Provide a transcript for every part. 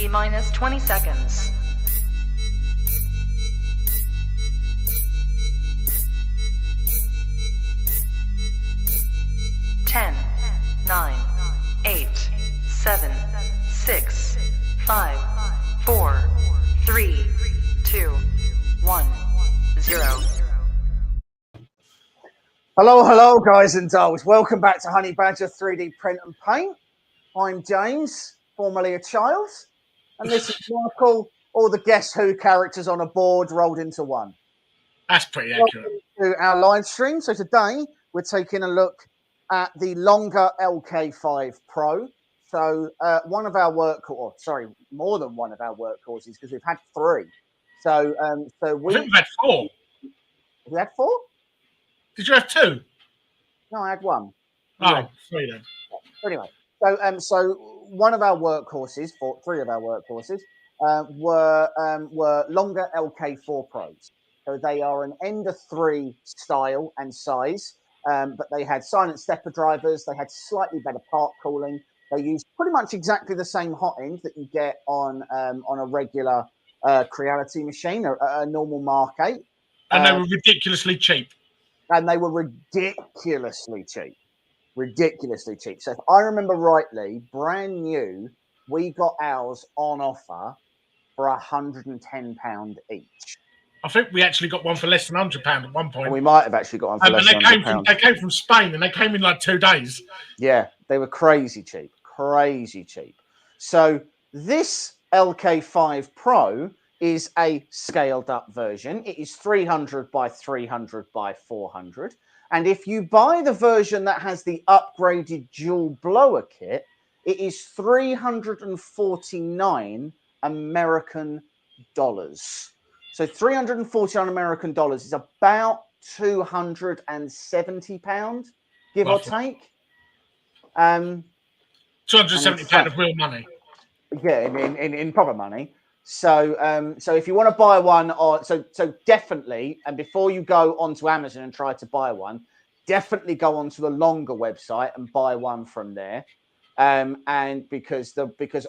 T-minus 20 seconds. 10, 9, 8, 7, 6, 5, 4, 3, 2, 1, 0. Hello, guys and dolls. Welcome back to Honey Badger 3D Print and Paint. I'm James, formerly a child, and this is Michael. All the Guess Who characters on a board rolled into one. That's pretty accurate. Welcome to our live stream. So today we're taking a look at the longer LK5 Pro. So one of our more than one of our workhorses, because we've had three. So I think we've had four. We had four? Did you have two? No, I had one. Oh, three then. Anyway, so one of our workhorses, three of our workhorses, were longer LK4 Pros. So they are an Ender 3 style and size, but they had silent stepper drivers. They had slightly better part cooling. They used pretty much exactly the same hot end that you get on a regular Creality machine, a normal Mark 8. And they were ridiculously cheap. And they were ridiculously cheap. Ridiculously cheap. So if I remember rightly, brand new, we got ours on offer for £110 each. I think we actually got one for less than £100 at one point. And we might have actually got one for less than £100. They came from Spain and they came in like 2 days. Yeah, they were crazy cheap. Crazy cheap. So this LK5 Pro is a scaled up version. It is 300 by 300 by 400. And if you buy the version that has the upgraded dual blower kit, it is $349 American dollars. So $349 American dollars is about £270, give or take. £270 of real money. Yeah, in proper money. So if you want to buy one, so definitely, and before you go onto Amazon and try to buy one, definitely go onto the longer website and buy one from there. And because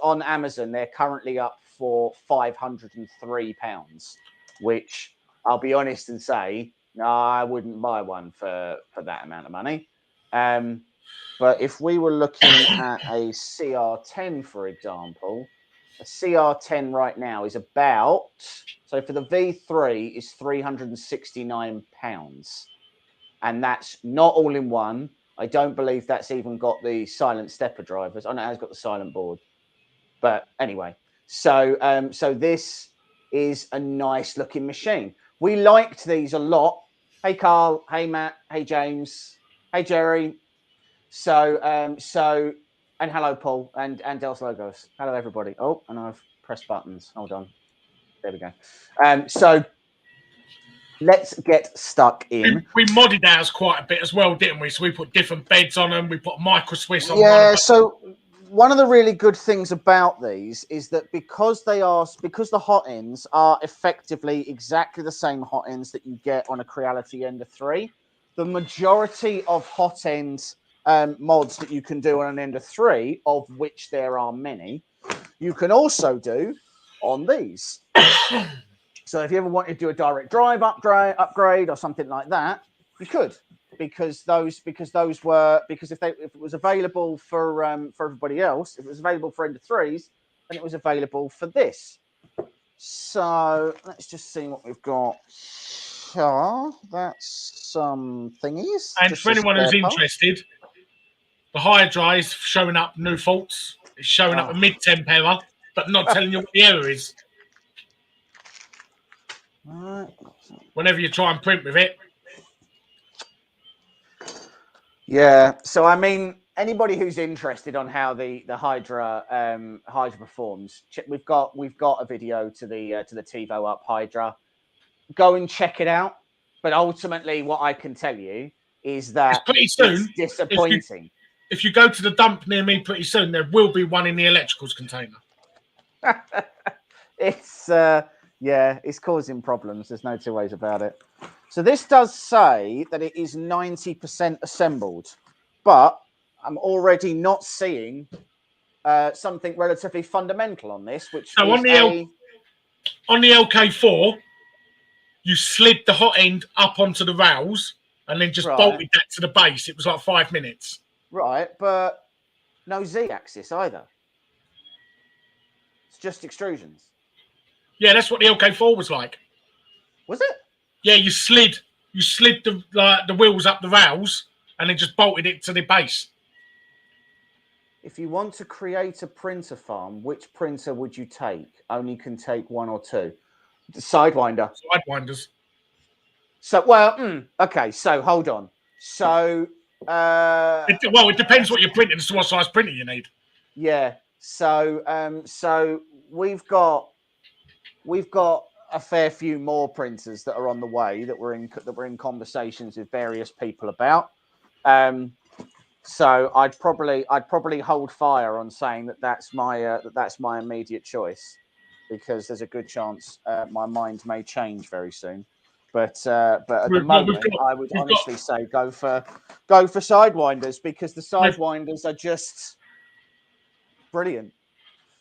on Amazon they're currently up for £503, which I'll be honest and say, no, I wouldn't buy one for that amount of money. But if we were looking at a CR10, for example, a CR10 right now is about, so for the V3 is £369. And that's not all in one. I don't believe that's even got the silent stepper drivers. Oh, no, it has got the silent board. But anyway, so this is a nice looking machine. We liked these a lot. Hey, Carl. Hey, Matt. Hey, James. Hey, Jerry. And hello, Paul, and Dels Logos. Hello, everybody. Oh, and I've pressed buttons. Hold on. There we go. So let's get stuck in. We modded ours quite a bit as well, didn't we? So we put different beds on them. We put a micro Swiss on. Yeah. So one of the really good things about these is that because the hot ends are effectively exactly the same hot ends that you get on a Creality Ender 3, the majority of hot ends mods that you can do on an Ender 3, of which there are many, you can also do on thif you ever wanted to do a direct drive upgrade or something like that, you could, because if it was available for everybody else, if it was available for Ender 3s, then it was available for this. So let's just see what we've got. That's some thingies. And for anyone who's interested, the high drive is showing up new faults. It's showing up a mid-temp error, but not telling you what the error is. Whenever you try and print with it. Yeah. So I mean, anybody who's interested on how the Hydra performs, we've got a video to the TiVo up Hydra. Go and check it out. But ultimately, what I can tell you is that pretty soon, it's disappointing. If you go to the dump near me pretty soon, there will be one in the electricals container. It's causing problems. There's no two ways about it. So this does say that it is 90% assembled, but I'm already not seeing something relatively fundamental on this, which So is on the LK4, you slid the hot end up onto the rails and then just bolted that to the base. It was like 5 minutes. Right, but no Z-axis either. It's just extrusions. Yeah, that's what the LK4 was like. Was it? Yeah, you slid the wheels up the rails and then just bolted it to the base. If you want to create a printer farm, which printer would you take? Only can take one or two. The Sidewinder. Sidewinders. So, well, okay. So, hold on. So, it depends what you're printing as to what size printer you need. Yeah. So we've got a fair few more printers that are on the way that we're in conversations with various people about. So I'd probably hold fire on saying that's my immediate choice, because there's a good chance my mind may change very soon. But at the moment, I would honestly say go for Sidewinders, because the Sidewinders are just brilliant.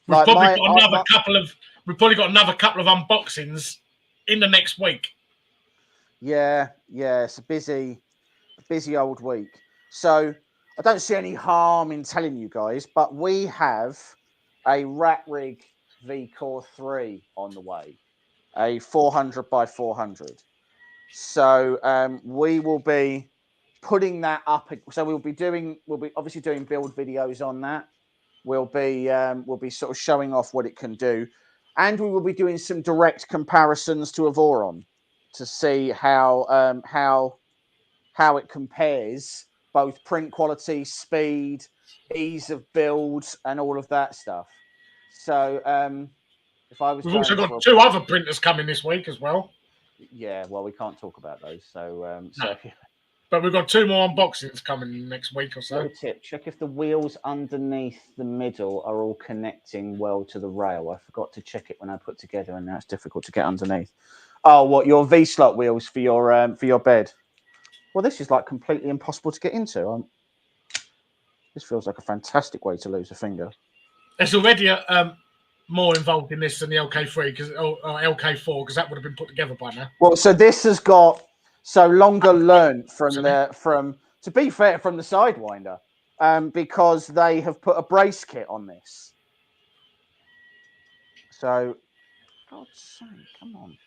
We've probably got another couple of unboxings in the next week. Yeah, it's a busy old week. So I don't see any harm in telling you guys, but we have a Rat Rig V-Core 3 on the way, a 400 by 400. So we will be putting that up. So we'll be obviously doing build videos on that. We'll be sort of showing off what it can do, and we will be doing some direct comparisons to a Voron to see how it compares, both print quality, speed, ease of build, and all of that stuff. So if I was, we've also got two other printers coming this week as well. Yeah, well, we can't talk about those. So no. But we've got two more unboxings coming next week or so. Little tip: check if the wheels underneath the middle are all connecting well to the rail. I forgot to check it when I put together, and now it's difficult to get underneath. Oh, what, your V-slot wheels for your bed? Well, this is like completely impossible to get into. This feels like a fantastic way to lose a finger. There's already more involved in this than the LK3 or LK4, because that would have been put together by now. Well, so this has got longer learnt from to be fair, from the Sidewinder, because they have put a brace kit on this. So, God's sake, come on.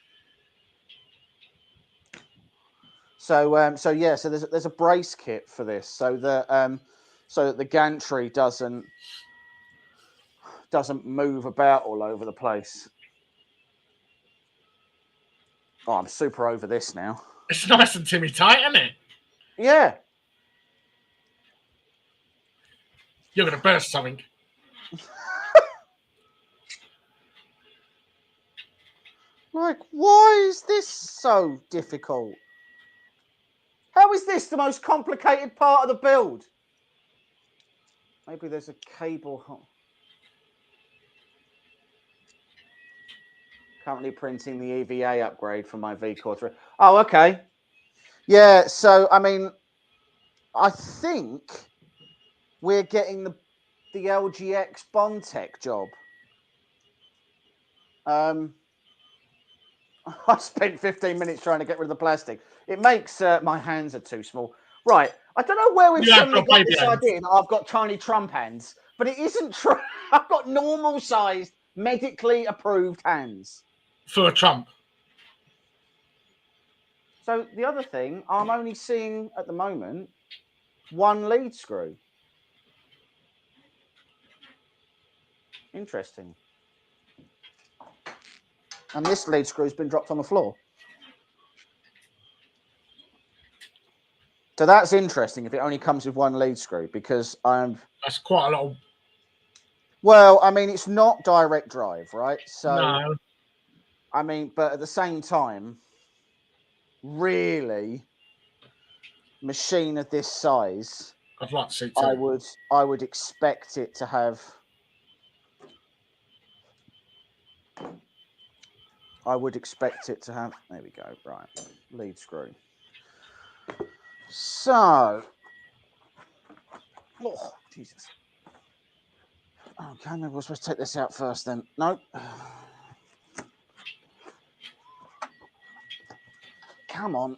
So yeah, so there's a brace kit for this, so that the gantry doesn't move about all over the place. Oh, I'm super over this now. It's nice and Timmy tight, isn't it? Yeah. You're going to burst something. Like, why is this so difficult? How is this the most complicated part of the build? Maybe there's a cable. Currently printing the EVA upgrade for my V-Core 3. Oh, okay. Yeah, so, I mean, I think we're getting the LGX Bondtech job. I spent 15 minutes trying to get rid of the plastic. It makes my hands are too small. Right. I don't know where we've suddenly got this idea that I've got tiny Trump hands, but it isn't true. I've got normal-sized, medically approved hands. For a Trump. So the other thing, I'm only seeing at the moment one lead screw. Interesting. And this lead screw's been dropped on the floor. So that's interesting if it only comes with one lead screw, because that's quite a lot of... Well, I mean, it's not direct drive, right? So, no. I mean, but at the same time, really, machine of this size, I'd like to see too. I would expect it to have... There we go, right, lead screw. So, oh, Jesus. Okay, maybe we're supposed to take this out first then. No. Come on.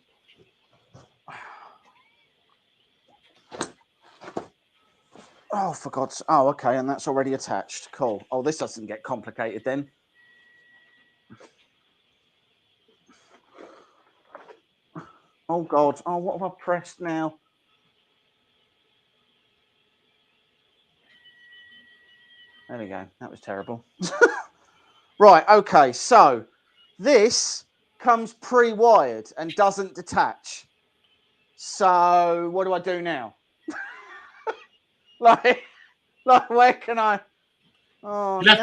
Oh, for God's... Oh, okay, and that's already attached. Cool. Oh, this doesn't get complicated then. Oh, God. Oh, what have I pressed now? There we go. That was terrible. Right, okay, so this comes pre-wired and doesn't detach. So what do I do now? like where can I? Oh You no!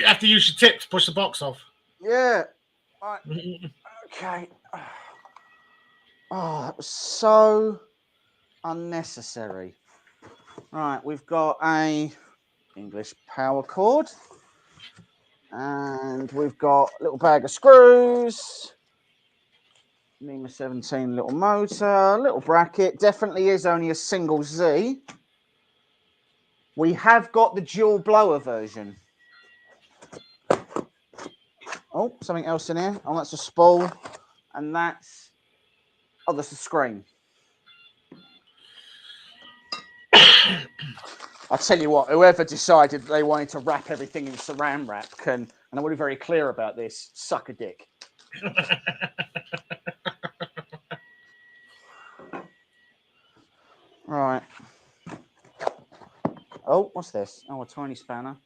have to use your tip to push the box off. Yeah. Right. Okay. Oh, that was so unnecessary. Right, we've got a English power cord, and we've got a little bag of screws. NEMA 17 little motor, little bracket. Definitely is only a single Z. We have got the dual blower version. Oh, something else in here. Oh, that's a spool. And that's... Oh, that's the screen. I'll tell you what, whoever decided they wanted to wrap everything in saran wrap can, and I want to be very clear about this, suck a dick. Right. Oh, what's this? Oh, a tiny spanner.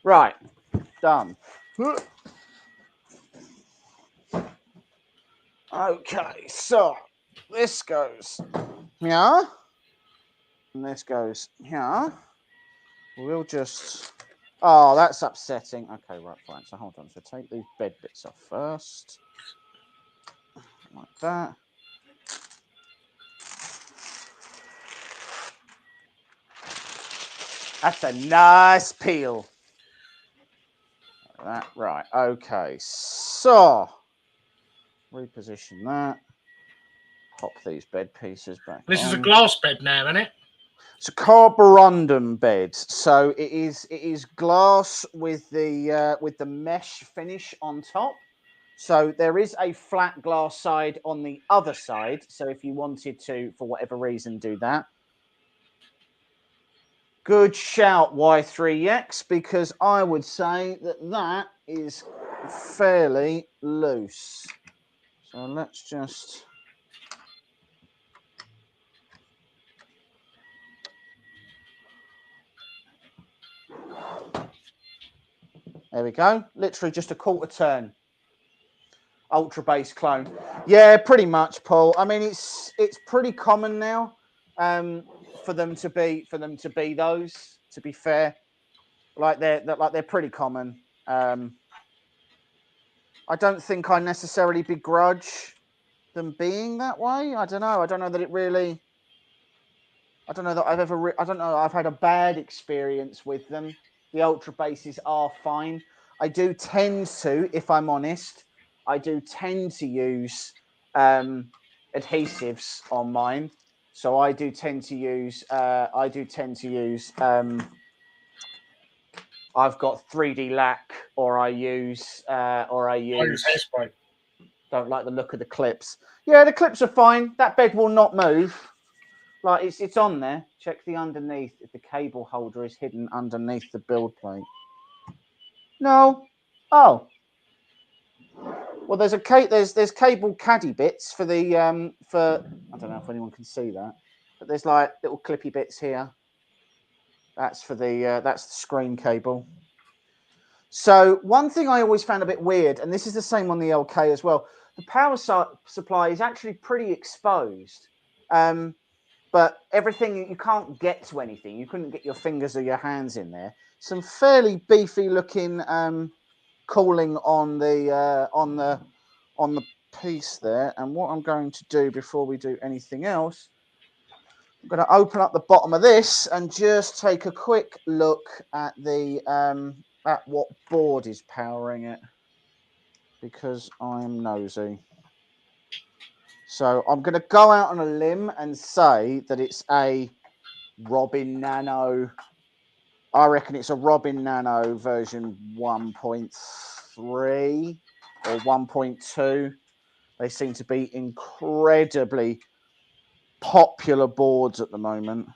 Right. Done. Okay, so this goes here. And this goes here. We'll just... Oh, that's upsetting. Okay, right, fine. So hold on. So take these bed bits off first. Like that. That's a nice peel. Like that. Right, okay. So, reposition that. Pop these bed pieces back This on. is a glass bed now, isn't it? It's a carborundum bed, so it is glass with the mesh finish on top. So there is a flat glass side on the other side. So if you wanted to, for whatever reason, do that. Good shout, Y3X, because I would say that is fairly loose. So let's just... There we go. Literally just a quarter turn. Ultra base clone. Yeah, pretty much, Paul. I mean, it's pretty common now for them to be those. To be fair, they're pretty common. I don't think I necessarily begrudge them being that way. I don't know. I don't know that it really. I don't know that I've ever. I don't know. I've had a bad experience with them. The ultra bases are fine. I do tend to, if I'm honest, I do tend to use adhesives on mine. So I do tend to use. I've got 3D lac, or I use. Hairspray. Don't like the look of the clips. Yeah, the clips are fine. That bed will not move. Like it's on there. Check the underneath if the cable holder is hidden underneath the build plate. No. Oh. Well, there's cable caddy bits for the for I don't know if anyone can see that, but there's like little clippy bits here. That's for the that's the screen cable. So one thing I always found a bit weird, and this is the same on the LK as well. The power supply is actually pretty exposed. But everything, you can't get to anything. You couldn't get your fingers or your hands in there. Some fairly beefy looking cooling on the piece there. And what I'm going to do before we do anything else, I'm going to open up the bottom of this and just take a quick look at the at what board is powering it, because I'm nosy. So I'm going to go out on a limb and say that it's a Robin Nano. I reckon it's a Robin Nano version 1.3 or 1.2. They seem to be incredibly popular boards at the moment.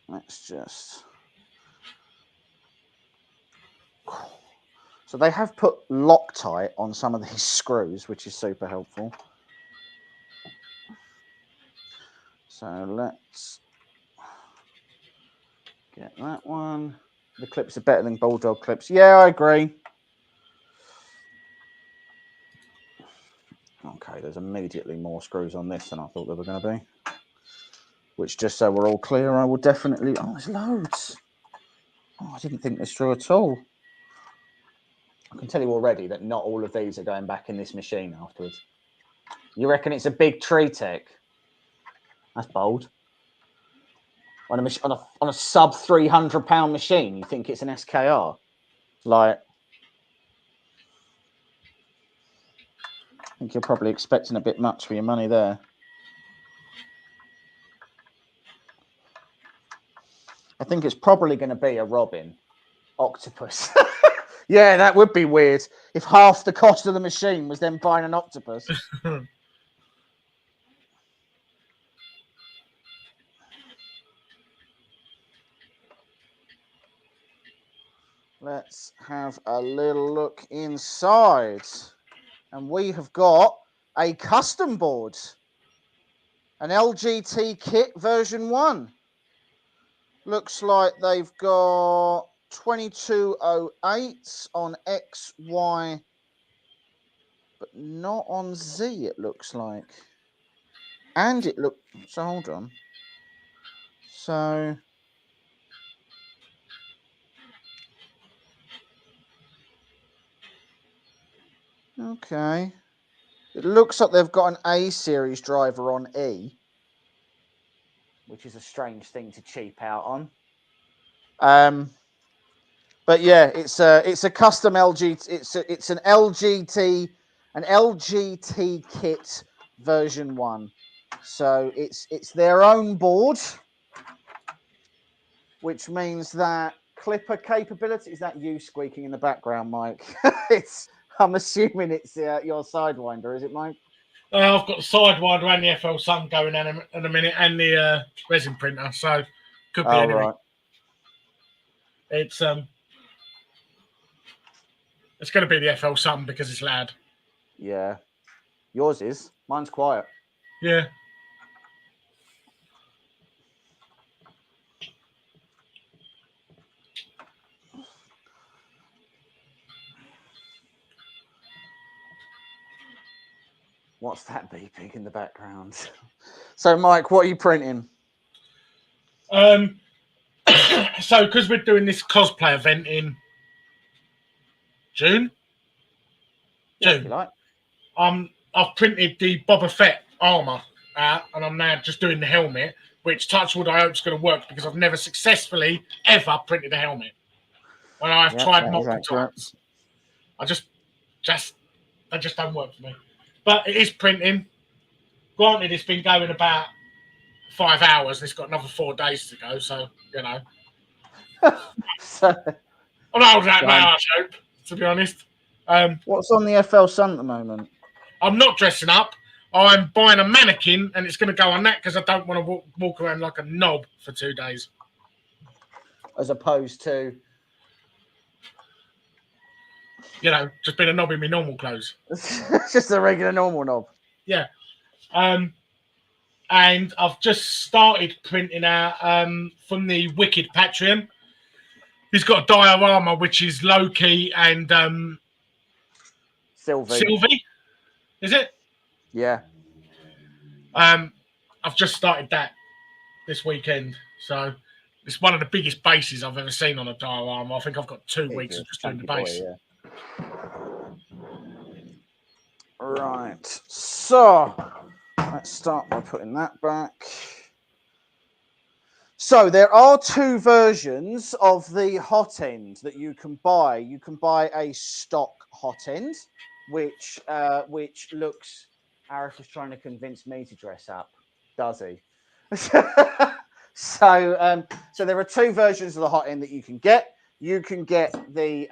Let's just... So they have put Loctite on some of these screws, which is super helpful. So let's get that one. The clips are better than Bulldog clips. Yeah, I agree. Okay, there's immediately more screws on this than I thought there were going to be. Which, just so we're all clear, I will definitely... Oh, there's loads. Oh, I didn't think this through at all. I can tell you already that not all of these are going back in this machine afterwards. You reckon it's a big tree tech? That's bold. On a sub £300 machine, you think it's an SKR? Like, I think you're probably expecting a bit much for your money there. I think it's probably going to be a Robin octopus. Yeah, that would be weird if half the cost of the machine was then buying an octopus. Let's have a little look inside. And we have got a custom board. An LGT kit version 1. Looks like they've got 2208s on X, Y, but not on Z, it looks like. And it looks... So, hold on. So... Okay. It looks like they've got an A series driver on E, which is a strange thing to cheap out on. But yeah, it's a custom LG. It's an LGT kit version 1. So it's their own board, which means that clipper capability... Is that you squeaking in the background, Mike? I'm assuming it's your Sidewinder, is it, Mike? I've got the Sidewinder and the FL Sun going in a minute, and the resin printer, so could be anything. Right. It's going to be the FL Sun because it's loud. Yeah. Yours is. Mine's quiet. Yeah. What's that beeping in the background? So, Mike, what are you printing? So, because we're doing this cosplay event in June, If you like. I've printed the Boba Fett armor out, and I'm now just doing the helmet, which, touch wood, I hope is going to work because I've never successfully ever printed a helmet. And I've tried multiple times. They just don't work for me. But it is printing. Granted, it's been going about 5 hours, and it's got another 4 days to go. So, you know. So, I'm not that now, I hope, to be honest. What's on the FL Sun at the moment? I'm not dressing up. I'm buying a mannequin, and it's going to go on that because I don't want to walk around like a knob for 2 days. As opposed to... You know, just being a knob in my normal clothes. Just a regular normal knob. Yeah. And I've just started printing out from the Wicked Patreon. He's got a diorama, which is Loki and Sylvie. Is it? Yeah. I've just started that this weekend. So it's one of the biggest bases I've ever seen on a diorama. I think I've got 2 weeks of just doing the base. Yeah. Right, so let's start by putting that back. So there are 2 versions of the hot end that you can buy. You can buy a stock hot end, which looks Arif was trying to convince me to dress up. Does he? So there are two versions of the hot end that you can get. You can get the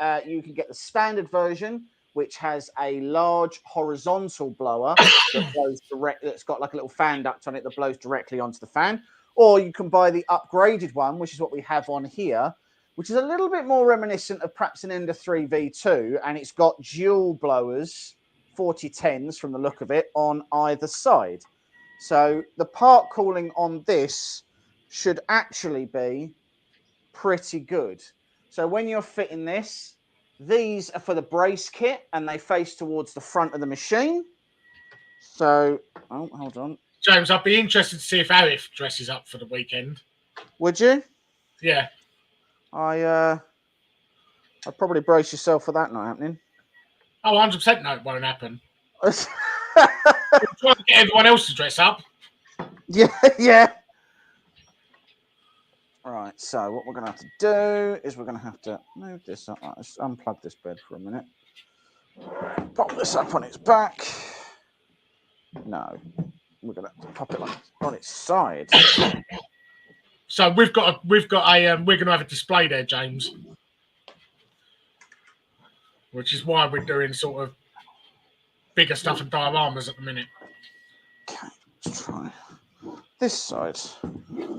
standard version, which has a large horizontal blower that blows direct. That's got like a little fan duct on it that blows directly onto the fan. Or you can buy the upgraded one, which is what we have on here, which is a little bit more reminiscent of perhaps an Ender 3 V2, and it's got dual blowers, 4010s from the look of it, on either side. So the part cooling on this should actually be pretty good. So when you're fitting this, these are for the brace kit and they face towards the front of the machine. So, oh, hold on. James, I'd be interested to see if Arif dresses up for the weekend. Would you? Yeah. I'd probably brace yourself for that not happening. Oh, 100% no, it won't happen. We'll try to get everyone else to dress up. Yeah. Right, so what we're going to have to do is we're going to have to move this up. Right, let's unplug this bed for a minute. Pop this up on its back. No, we're going to pop it on its side. So we're going to have a display there, James, which is why we're doing sort of bigger stuff and dioramas at the minute. Okay, let's try this side.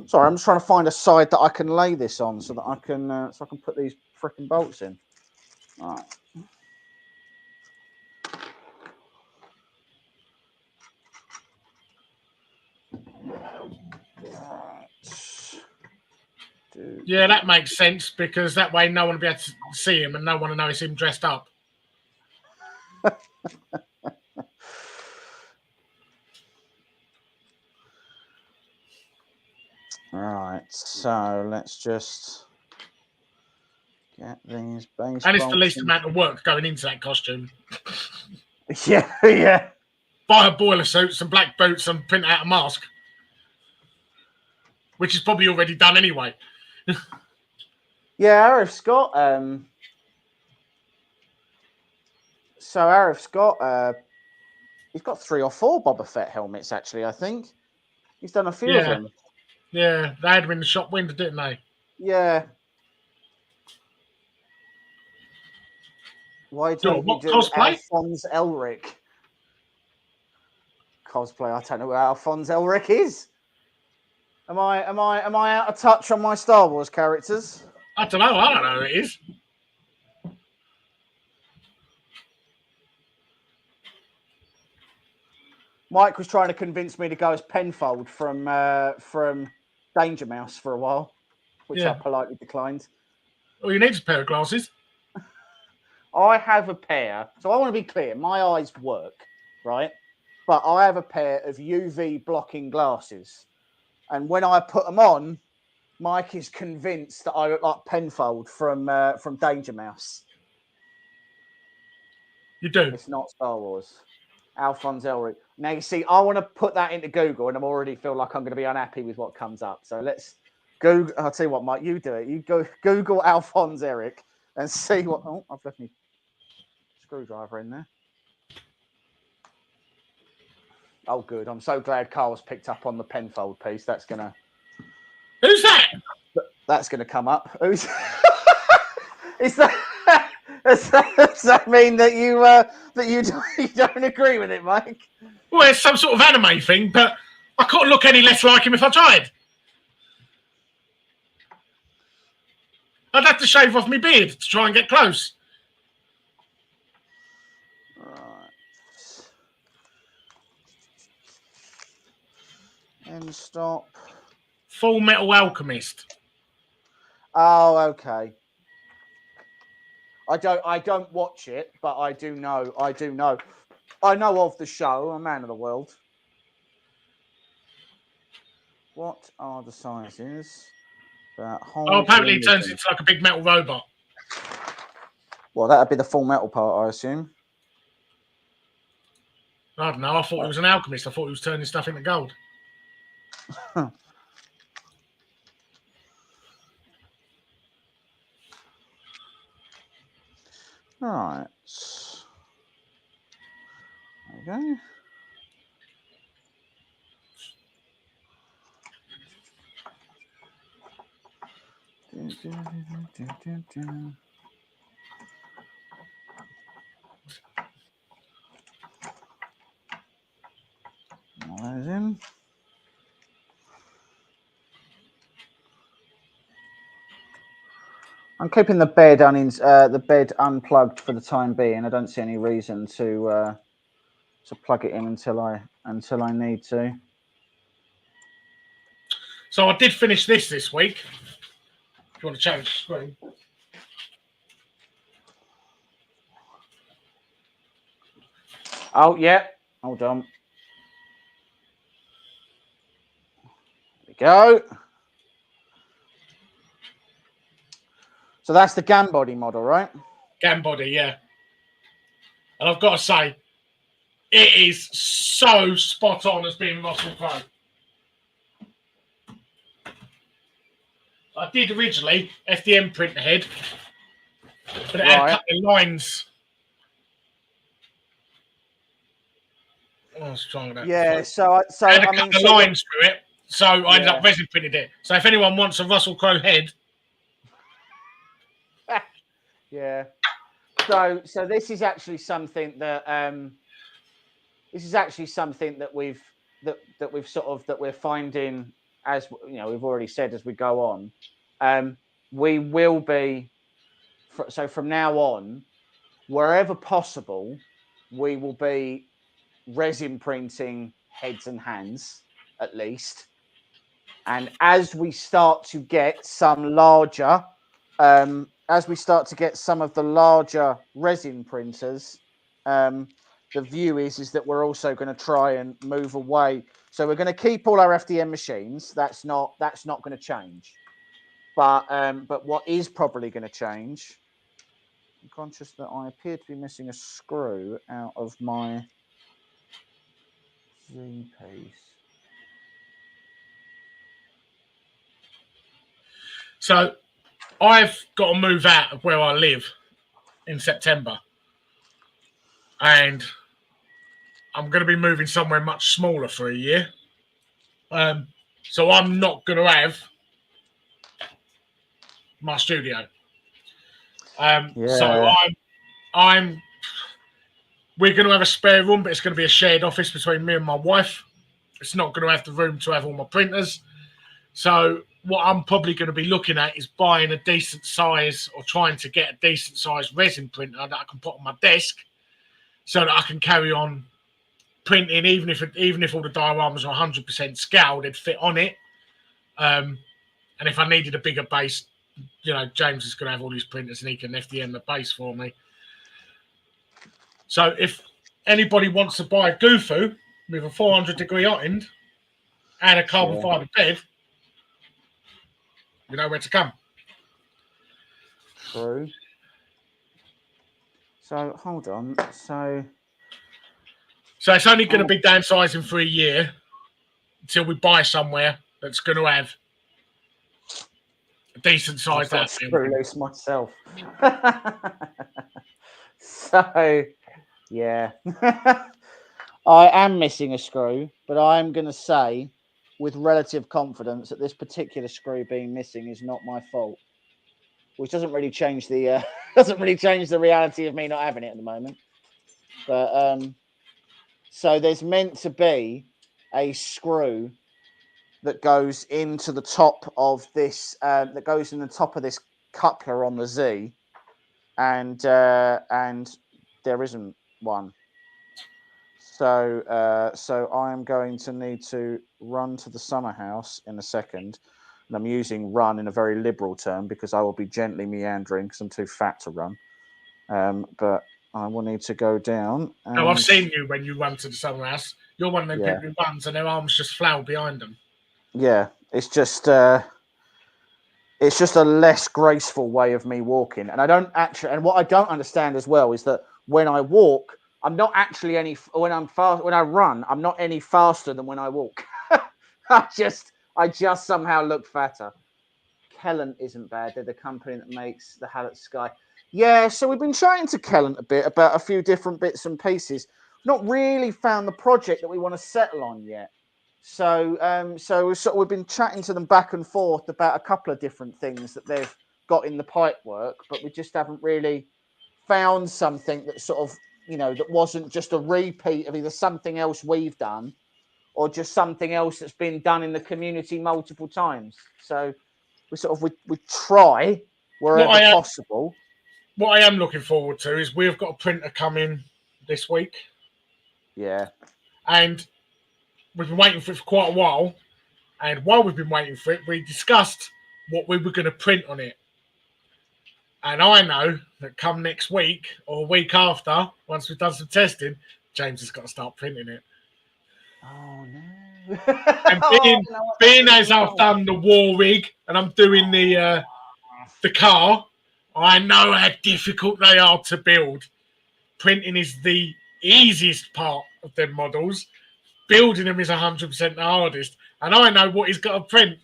Sorry, I'm just trying to find a side that I can lay this on so that I can put these freaking bolts in. All right. Yeah, that makes sense because that way no one will be able to see him and no one will know it's him dressed up. Right, so let's just get these base. And it's the least amount of work going into that costume. Yeah. Buy a boiler suit, some black boots, and print out a mask, which is probably already done anyway. Yeah, Arif's got he's got 3 or 4 Boba Fett helmets actually. I think he's done a few of them. Yeah, they had them in the shop window, didn't they? Yeah. Why don't you do cosplay? Alphonse Elric? Cosplay? I don't know where Alphonse Elric is. Am I out of touch on my Star Wars characters? I don't know who it is. Mike was trying to convince me to go as Penfold from Danger Mouse for a while, which I politely declined. Well, you need a pair of glasses. I have a pair, so I want to be clear. My eyes work, right? But I have a pair of UV blocking glasses, and when I put them on, Mike is convinced that I look like Penfold from Danger Mouse. You do. It's not Star Wars. Alphonse Elric. Now you see, I want to put that into Google, and I already feel like I'm going to be unhappy with what comes up. So let's Google. I'll tell you what, Mike, you do it. You go Google Alphonse Elric and see what. Oh, I've left my screwdriver in there. Oh, good. I'm so glad Carl's picked up on the Penfold piece. That's gonna. Who's that? That's gonna come up. Who's? Is that? Does that mean that you don't agree with it, Mike? Well, it's some sort of anime thing, but I couldn't look any less like him if I tried. I'd have to shave off my beard to try and get close. Right. And stop. Full Metal Alchemist. Oh, okay. I don't watch it, but I do know. I know of the show, A Man of the World. What are the sizes? Apparently it turns into like a big metal robot. Well, that'd be the full metal part, I assume. I don't know. I thought he was an alchemist. I thought he was turning stuff into gold. Right. Okay. In. I'm keeping the bed unplugged for the time being. I don't see any reason to plug it in until I need to. So I did finish this week. If you want to change the screen. Oh yeah, hold on. There we go. So that's the GAN body model, right? GAN body, yeah. And I've got to say, it is so spot on as being Russell Crowe. I did originally FDM print the head, but it had a couple of lines. I was trying that. Yeah, so I had a mean, couple of lines through it, so I ended Yeah. up resin printed it. So if anyone wants a Russell Crowe head, yeah. So this is actually something that we're finding, as you know, we've already said as we go on. We will be so from now on, wherever possible, we will be resin printing heads and hands at least. And as we start to get some larger, as we start to get some of the larger resin printers, the view is that we're also going to try and move away. So we're going to keep all our FDM machines. That's not going to change. But what is probably going to change, I'm conscious that I appear to be missing a screw out of my Z piece. so I've got to move out of where I live in September. And I'm going to be moving somewhere much smaller for a year. So I'm not going to have my studio. So we're going to have a spare room, but it's going to be a shared office between me and my wife. It's not going to have the room to have all my printers. So what I'm probably going to be looking at is buying a decent size, or trying to get a decent size resin printer that I can put on my desk, so that I can carry on printing, even if all the dioramas are 100% scale, they'd fit on it. And if I needed a bigger base, you know, James is going to have all these printers and he can FDM the base for me. So if anybody wants to buy a Gufu with a 400-degree hot end and a carbon fibre bed, you know where to come. True. So hold on. So it's only going to be downsizing for a year until we buy somewhere that's going to have a decent size. I've screw loose myself. So yeah, I am missing a screw, but I'm going to say with relative confidence that this particular screw being missing is not my fault, which doesn't really change the reality of me not having it at the moment. But so there's meant to be a screw that goes into the top of this, that goes in the top of this coupler on the Z, and there isn't one. So I am going to need to run to the summer house in a second, and I'm using run in a very liberal term because I will be gently meandering because I'm too fat to run. But I will need to go down. And... No, I've seen you when you run to the summer house. You're one of them people who runs and their arms just flail behind them. Yeah, it's just a less graceful way of me walking, and I don't actually. And what I don't understand as well is that when I walk, I'm not actually any. When I run, I'm not any faster than when I walk. I just somehow look fatter. Kellant isn't bad. They're the company that makes the Hallett Sky. Yeah, so we've been chatting to Kellant a bit about a few different bits and pieces. Not really found the project that we want to settle on yet. So we've been chatting to them back and forth about a couple of different things that they've got in the pipe work, but we just haven't really found something that sort of, that wasn't just a repeat of either something else we've done or just something else that's been done in the community multiple times. So we try wherever possible. What I am looking forward to is we've got a printer coming this week. Yeah. And we've been waiting for it for quite a while. And while we've been waiting for it, we discussed what we were going to print on it. And I know that come next week or a week after, once we've done some testing, James has got to start printing it. Oh, no. And being as I've done the war rig and I'm doing the car, I know how difficult they are to build. Printing is the easiest part of them models. Building them is 100% the hardest. And I know what he's got to print.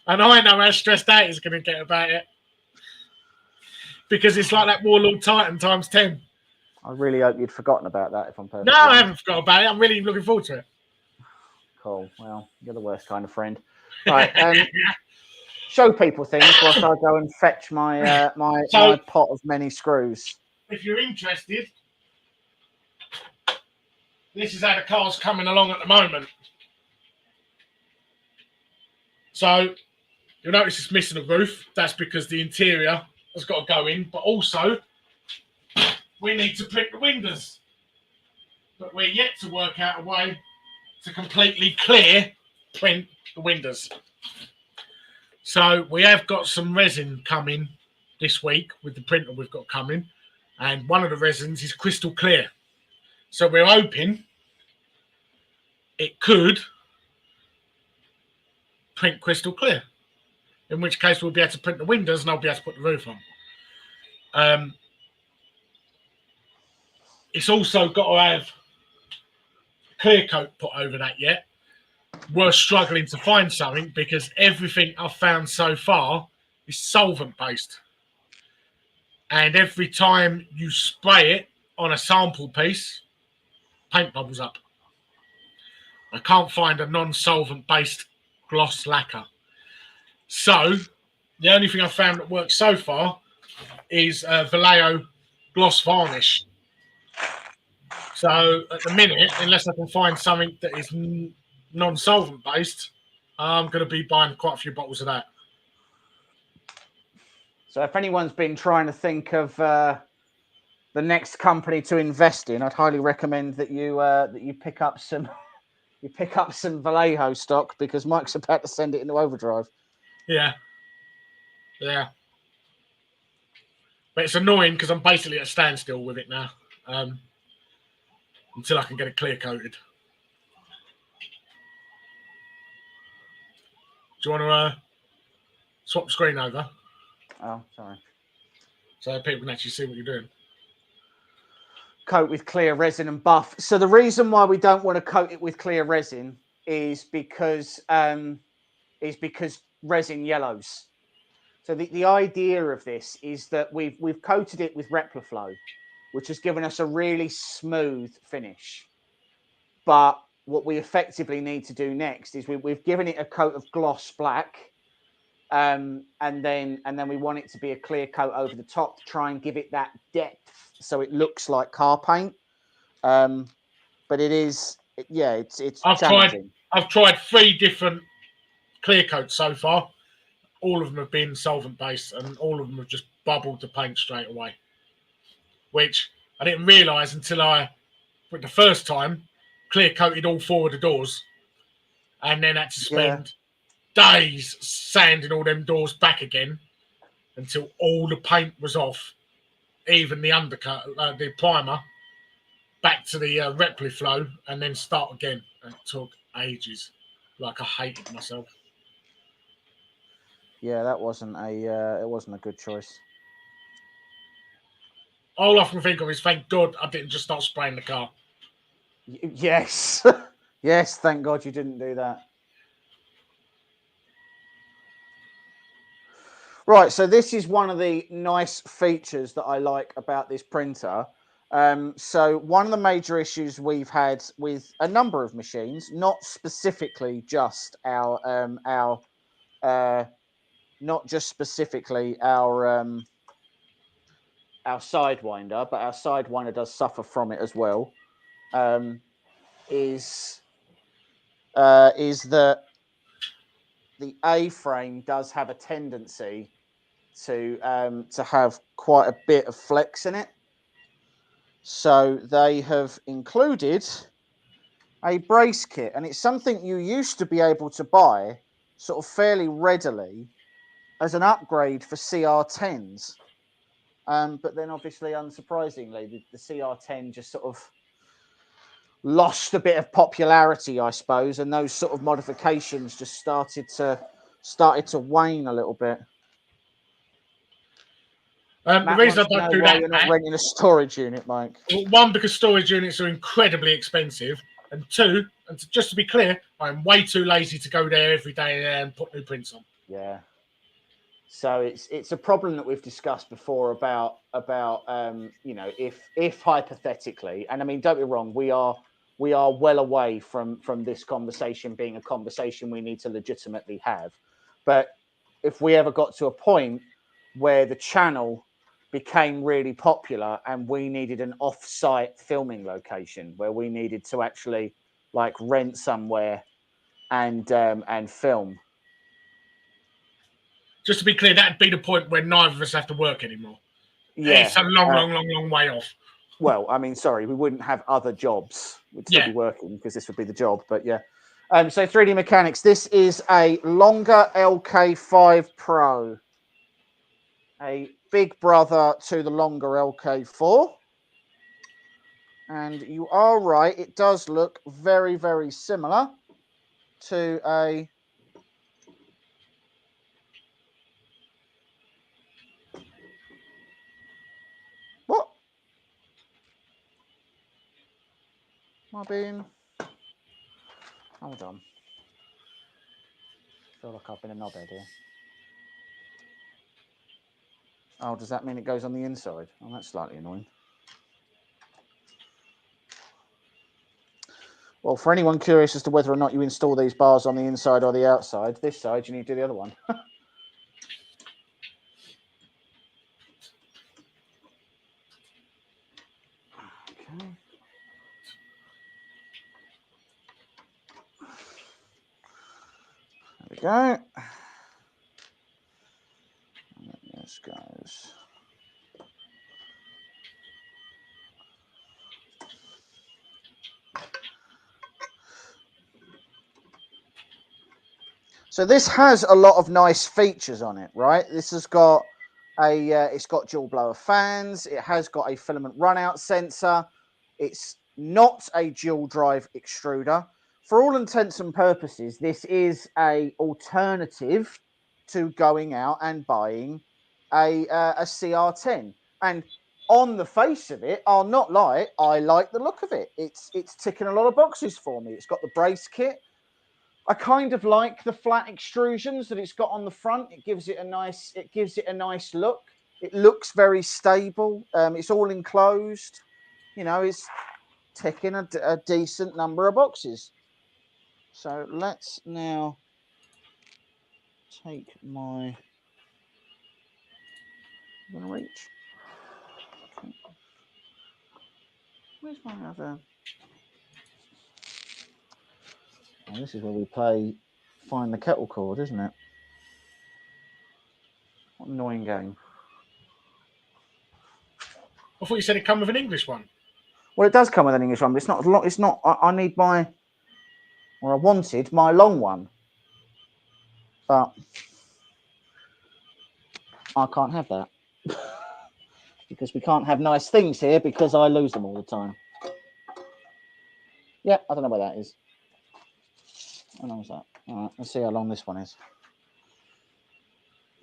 And I know how stressed out he's going to get about it. Because it's like that Warlord Titan times 10. I really hope you'd forgotten about that, if I'm perfectly honest. I haven't forgotten about it. I'm really looking forward to it. Cool. Well, you're the worst kind of friend. Right. Show people things whilst I go and fetch my my pot of many screws. If you're interested, this is how the car's coming along at the moment. So you'll notice it's missing a roof. That's because the interior has got to go in, but also we need to print the windows. But we're yet to work out a way to completely clear print the windows. So we have got some resin coming this week with the printer we've got coming, and one of the resins is crystal clear. So we're hoping it could print crystal clear, in which case we'll be able to print the windows and I'll be able to put the roof on. It's also got to have clear coat put over that yet. We're struggling to find something because everything I've found so far is solvent based. And every time you spray it on a sample piece, paint bubbles up. I can't find a non-solvent based gloss lacquer. So the only thing I've found that works so far is Vallejo gloss varnish. So at the minute, unless I can find something that is non-solvent based, I'm going to be buying quite a few bottles of that. So if anyone's been trying to think of the next company to invest in, I'd highly recommend that you pick up some Vallejo stock, because Mike's about to send it into overdrive. Yeah. But it's annoying because I'm basically at a standstill with it now, until I can get it clear coated. Do you want to swap the screen over? Oh, sorry. So people can actually see what you're doing. Coat with clear resin and buff. So the reason why we don't want to coat it with clear resin is because resin yellows. So the idea of this is that we've coated it with Replaflow, which has given us a really smooth finish. But what we effectively need to do next is we've given it a coat of gloss black, and then we want it to be a clear coat over the top to try and give it that depth so it looks like car paint. But it's challenging. I've tried 3 different clear coats so far. All of them have been solvent based, and all of them have just bubbled the paint straight away, which I didn't realise until for the first time, clear coated all 4 of the doors, and then had to spend days sanding all them doors back again until all the paint was off, even the undercut, the primer, back to the Replaflow, and then start again. And it took ages. Like, I hated myself. Yeah, that wasn't a good choice. All I can think of is, thank God I didn't just start spraying the car. Yes. Yes, thank God you didn't do that. Right, so this is one of the nice features that I like about this printer. So one of the major issues we've had with a number of machines, not specifically just not just specifically our Sidewinder, but our Sidewinder does suffer from it as well. Is that the A-frame does have a tendency to have quite a bit of flex in it. So they have included a brace kit, and it's something you used to be able to buy sort of fairly readily as an upgrade for CR10s. But then obviously, unsurprisingly, the CR10 just sort of lost a bit of popularity, I suppose, and those sort of modifications just started to wane a little bit. The reason I don't do that, you're not renting a storage unit, Mike. Well, one, because storage units are incredibly expensive, and two, and just to be clear, I'm way too lazy to go there every day and put new prints on. Yeah. So it's a problem that we've discussed before about if hypothetically, and I mean, don't be wrong, we are well away from this conversation being a conversation we need to legitimately have, but if we ever got to a point where the channel became really popular and we needed an off-site filming location where we needed to actually like rent somewhere and film. Just to be clear, that'd be the point where neither of us have to work anymore. Yeah, it's a long way off. Well, I mean, sorry, we wouldn't have other jobs. We'd still be working because this would be the job. But yeah. So 3D Mechanics, this is a longer LK5 Pro. A big brother to the longer LK4. And you are right, it does look very, very similar to a... What? Am I being... Hold on. I feel like I've been a knobhead here. Oh, does that mean it goes on the inside? Oh, that's slightly annoying. Well, for anyone curious as to whether or not you install these bars on the inside or the outside, this side, you need to do the other one. Okay. There we go. And then this goes. So this has a lot of nice features on it, right? This has got it's got dual blower fans. It has got a filament runout sensor. It's not a dual drive extruder. For all intents and purposes, this is a alternative to going out and buying a CR10. And on the face of it, I'll not lie, I like the look of it. It's ticking a lot of boxes for me. It's got the brace kit. I kind of like the flat extrusions that it's got on the front. It gives it a nice look. It looks very stable. It's all enclosed. You know, it's ticking a decent number of boxes. So let's now take my... I'm gonna reach. Okay. Where's my other? Oh, this is where we play Find the Kettle Cord, isn't it? What an annoying game. I thought you said it come with an English one. Well, it does come with an English one, but it's not long. It's not. I need my, or I wanted my long one, but I can't have that because we can't have nice things here because I lose them all the time. Yeah, I don't know where that is. How long is that? All right, let's see how long this one is.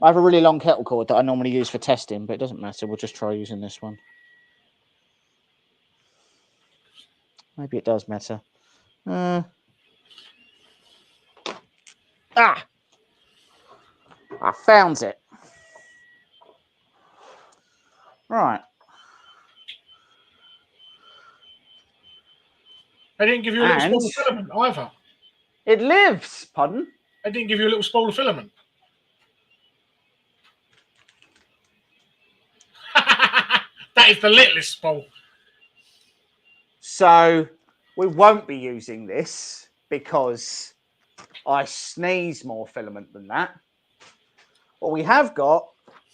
I have a really long kettle cord that I normally use for testing, but it doesn't matter. We'll just try using this one. Maybe it does matter. I found it. They didn't give you a little And spool of filament either. it lives. Pardon? They didn't give you a little spool of filament. That is the littlest spool. So we won't be using this because I sneeze more filament than that. What we have got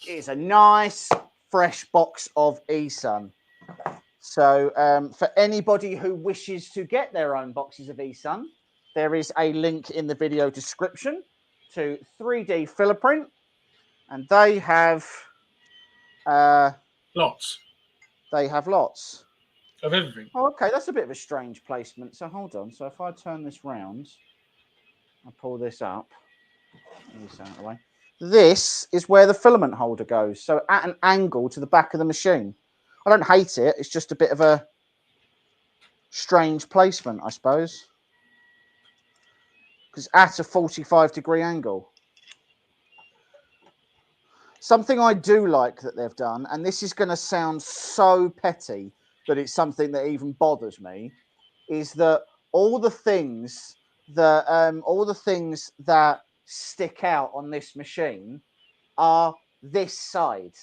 is a nice fresh box of eSun. So for anybody who wishes to get their own boxes of eSun, there is a link in the video description to 3D Filaprint, and they have Lots They have lots of everything. Oh, okay, that's a bit of a strange placement. So hold on. So if I turn this round, I pull this up. This out of the way. This is where the filament holder goes. So at an angle to the back of the machine. I don't hate it. It's just a bit of a strange placement, I suppose. Because at a 45-degree angle. Something I do like that they've done, and this is going to sound so petty that it's something that even bothers me, is that all the things that stick out on this machine are this side.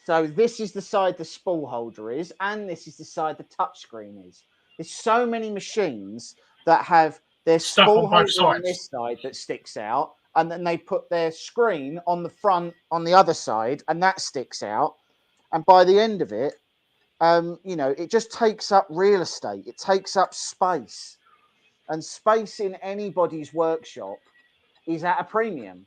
So this is the side the spool holder is, and this is the side the touchscreen is. There's so many machines that have their Stuff spool on both holder on sides. this side that sticks out, and then they put their screen on the front on the other side, and that sticks out. And by the end of it, you know, it just takes up real estate. It takes up space. And space in anybody's workshop is at a premium.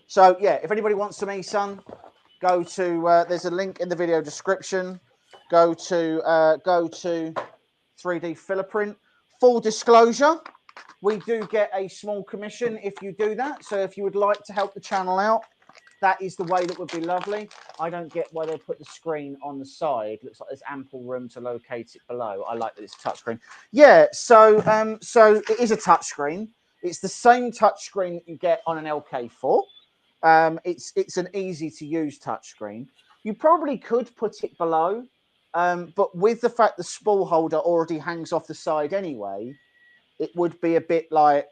So, yeah, if anybody wants some eSun, go to, there's a link in the video description. Go to 3D Filaprint. Full disclosure, we do get a small commission if you do that. So if you would like to help the channel out, that is the way that would be lovely. I don't get why they put the screen on the side. Looks like there's ample room to locate it below. I like that it's a touchscreen. Yeah, so it is a touchscreen. It's the same touchscreen that you get on an LK4. It's an easy to use touchscreen. You probably could put it below, but with the fact the spool holder already hangs off the side anyway, it would be a bit like,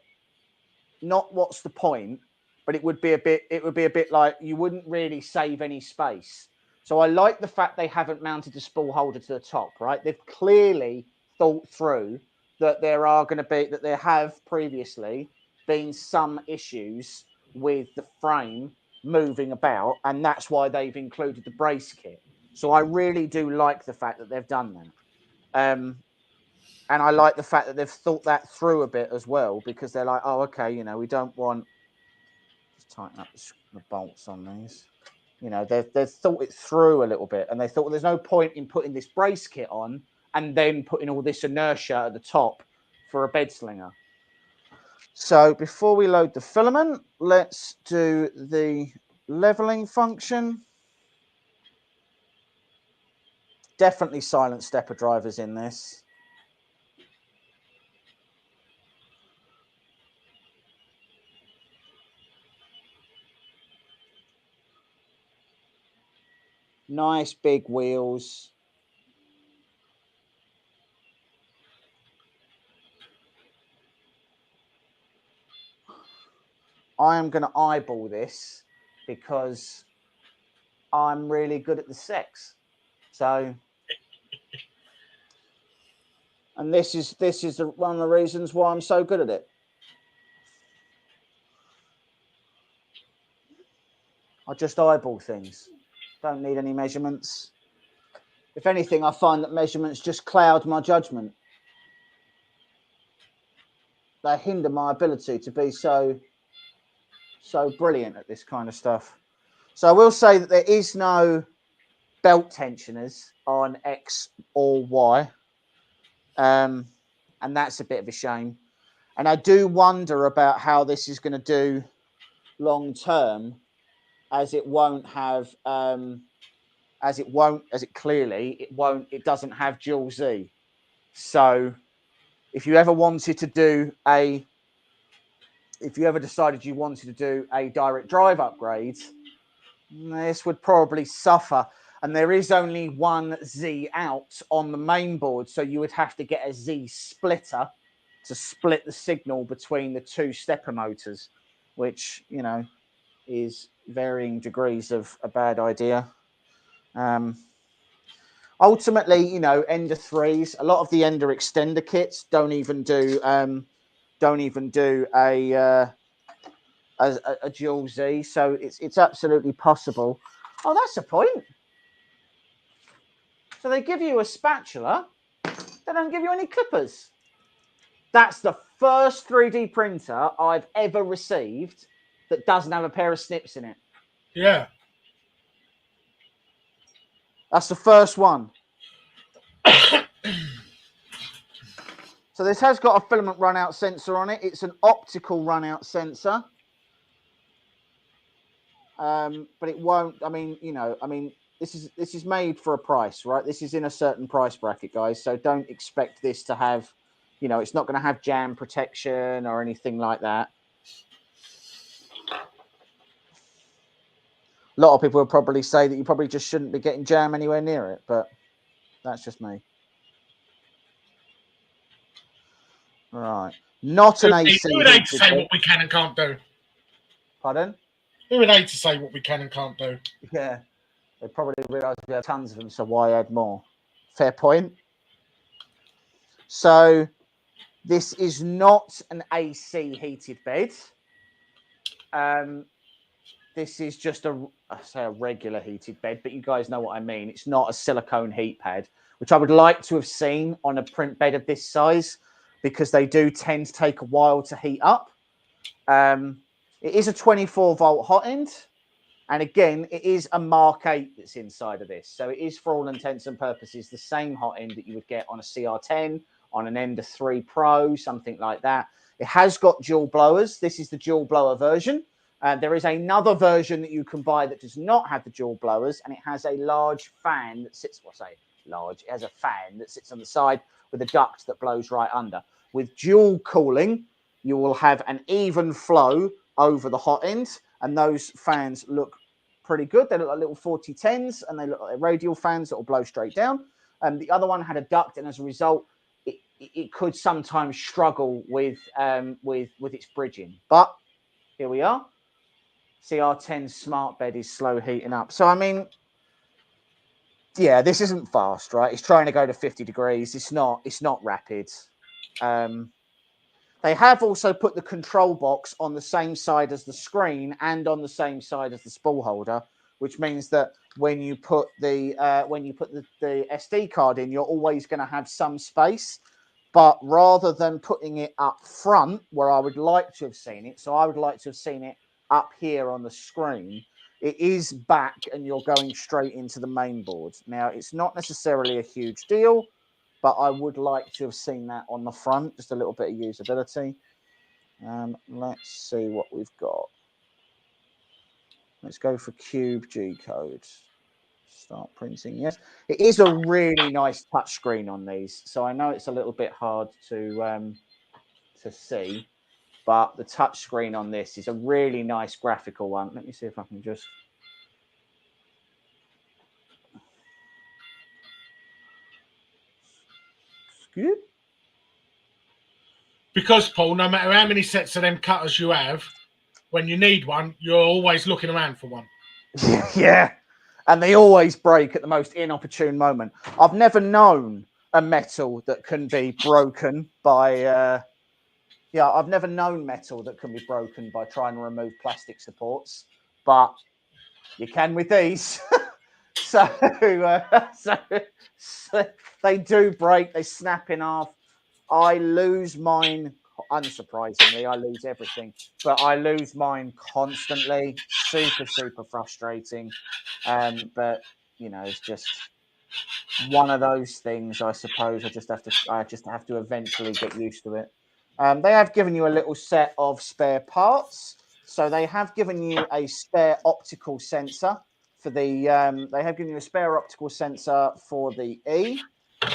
not what's the point, but it would be a bit like you wouldn't really save any space. So I like the fact they haven't mounted the spool holder to the top, right? They've clearly thought through that there have previously been some issues with the frame moving about, and that's why they've included the brace kit. So I really do like the fact that they've done that. And I like the fact that they've thought that through a bit as well, because they're like, oh, okay, you know, we don't want, just tighten up the bolts on these. You know, they've thought it through a little bit, and they thought, well, there's no point in putting this brace kit on and then putting all this inertia at the top for a bed slinger. So before we load the filament, let's do the leveling function. Definitely silent stepper drivers in this. Nice big wheels. I am going to eyeball this because I'm really good at the sex. So, and this is one of the reasons why I'm so good at it. I just eyeball things. Don't need any measurements. If anything, I find that measurements just cloud my judgment. They hinder my ability to be so brilliant at this kind of stuff. So I will say that there is no belt tensioners on X or Y. And that's a bit of a shame. And I do wonder about how this is going to do long term, as it won't have, it doesn't have dual Z. So if you ever decided you wanted to do a direct drive upgrade, this would probably suffer. and there is only one Z out on the main board, so you would have to get a Z splitter to split the signal between the two stepper motors, which, you know, is varying degrees of a bad idea. Ultimately, you know, Ender 3s, a lot of the Ender extender kits don't even do a dual Z, so it's absolutely possible. Oh, that's a point. So they give you a spatula, they don't give you any clippers. That's the first 3D printer I've ever received that doesn't have a pair of snips in it. Yeah. That's the first one. So this has got a filament runout sensor on it. It's an optical runout sensor. But it won't, I mean, you know, I mean, this is made for a price, right? This is in a certain price bracket, guys. So don't expect this to have, you know, it's not going to have jam protection or anything like that. A lot of people will probably say that you probably just shouldn't be getting jam anywhere near it, but that's just me. Right. Not an AC. Who would hate to say what we can and can't do? Pardon? Who would hate to say what we can and can't do? Yeah. They probably realise we have tons of them, so why add more? Fair point. So this is not an AC heated bed. This is just I say a regular heated bed, but you guys know what I mean. It's not a silicone heat pad, which I would like to have seen on a print bed of this size, because they do tend to take a while to heat up. It is a 24-volt hot end. And again, it is a Mark 8 that's inside of this. So it is, for all intents and purposes, the same hot end that you would get on a CR10, on an Ender 3 Pro, something like that. It has got dual blowers. This is the dual blower version. There is another version that you can buy that does not have the dual blowers, and it has a large fan that sits, large, it has a fan that sits on the side with a duct that blows right under. With dual cooling, you will have an even flow over the hot end, and those fans look pretty good. They look like little 4010s, and they look like radial fans that will blow straight down. The other one had a duct, and as a result, it could sometimes struggle with its bridging. But here we are. CR10 smart bed is slow heating up. So, I mean, yeah, this isn't fast, right? It's trying to go to 50 degrees. It's not rapid. They have also put the control box on the same side as the screen and on the same side as the spool holder, which means that when you put the SD card in, you're always going to have some space. But rather than putting it up front, where I would like to have seen it, so I would like to have seen it up here on the screen, it is back and you're going straight into the main board. Now, it's not necessarily a huge deal, but I would like to have seen that on the front, just a little bit of usability. Let's see what we've got. Let's go for Cube G code. Start printing. Yes, it is a really nice touchscreen on these. So I know it's a little bit hard to see, but the touchscreen on this is a really nice graphical one. Let me see if I can just. Good. Because, Paul, no matter how many sets of them cutters you have, when you need one, you're always looking around for one. Yeah, and they always break at the most inopportune moment. I've never known a metal that can be broken by... I've never known metal that can be broken by trying to remove plastic supports, but you can with these. So they do break, they snap in half. I lose mine, unsurprisingly, I lose everything, but I lose mine constantly. Super, super frustrating. But, you know, it's just one of those things, I suppose. I just have to eventually get used to it. They have given you a little set of spare parts. So they have given you a spare optical sensor for the. They have given you a spare optical sensor for the E.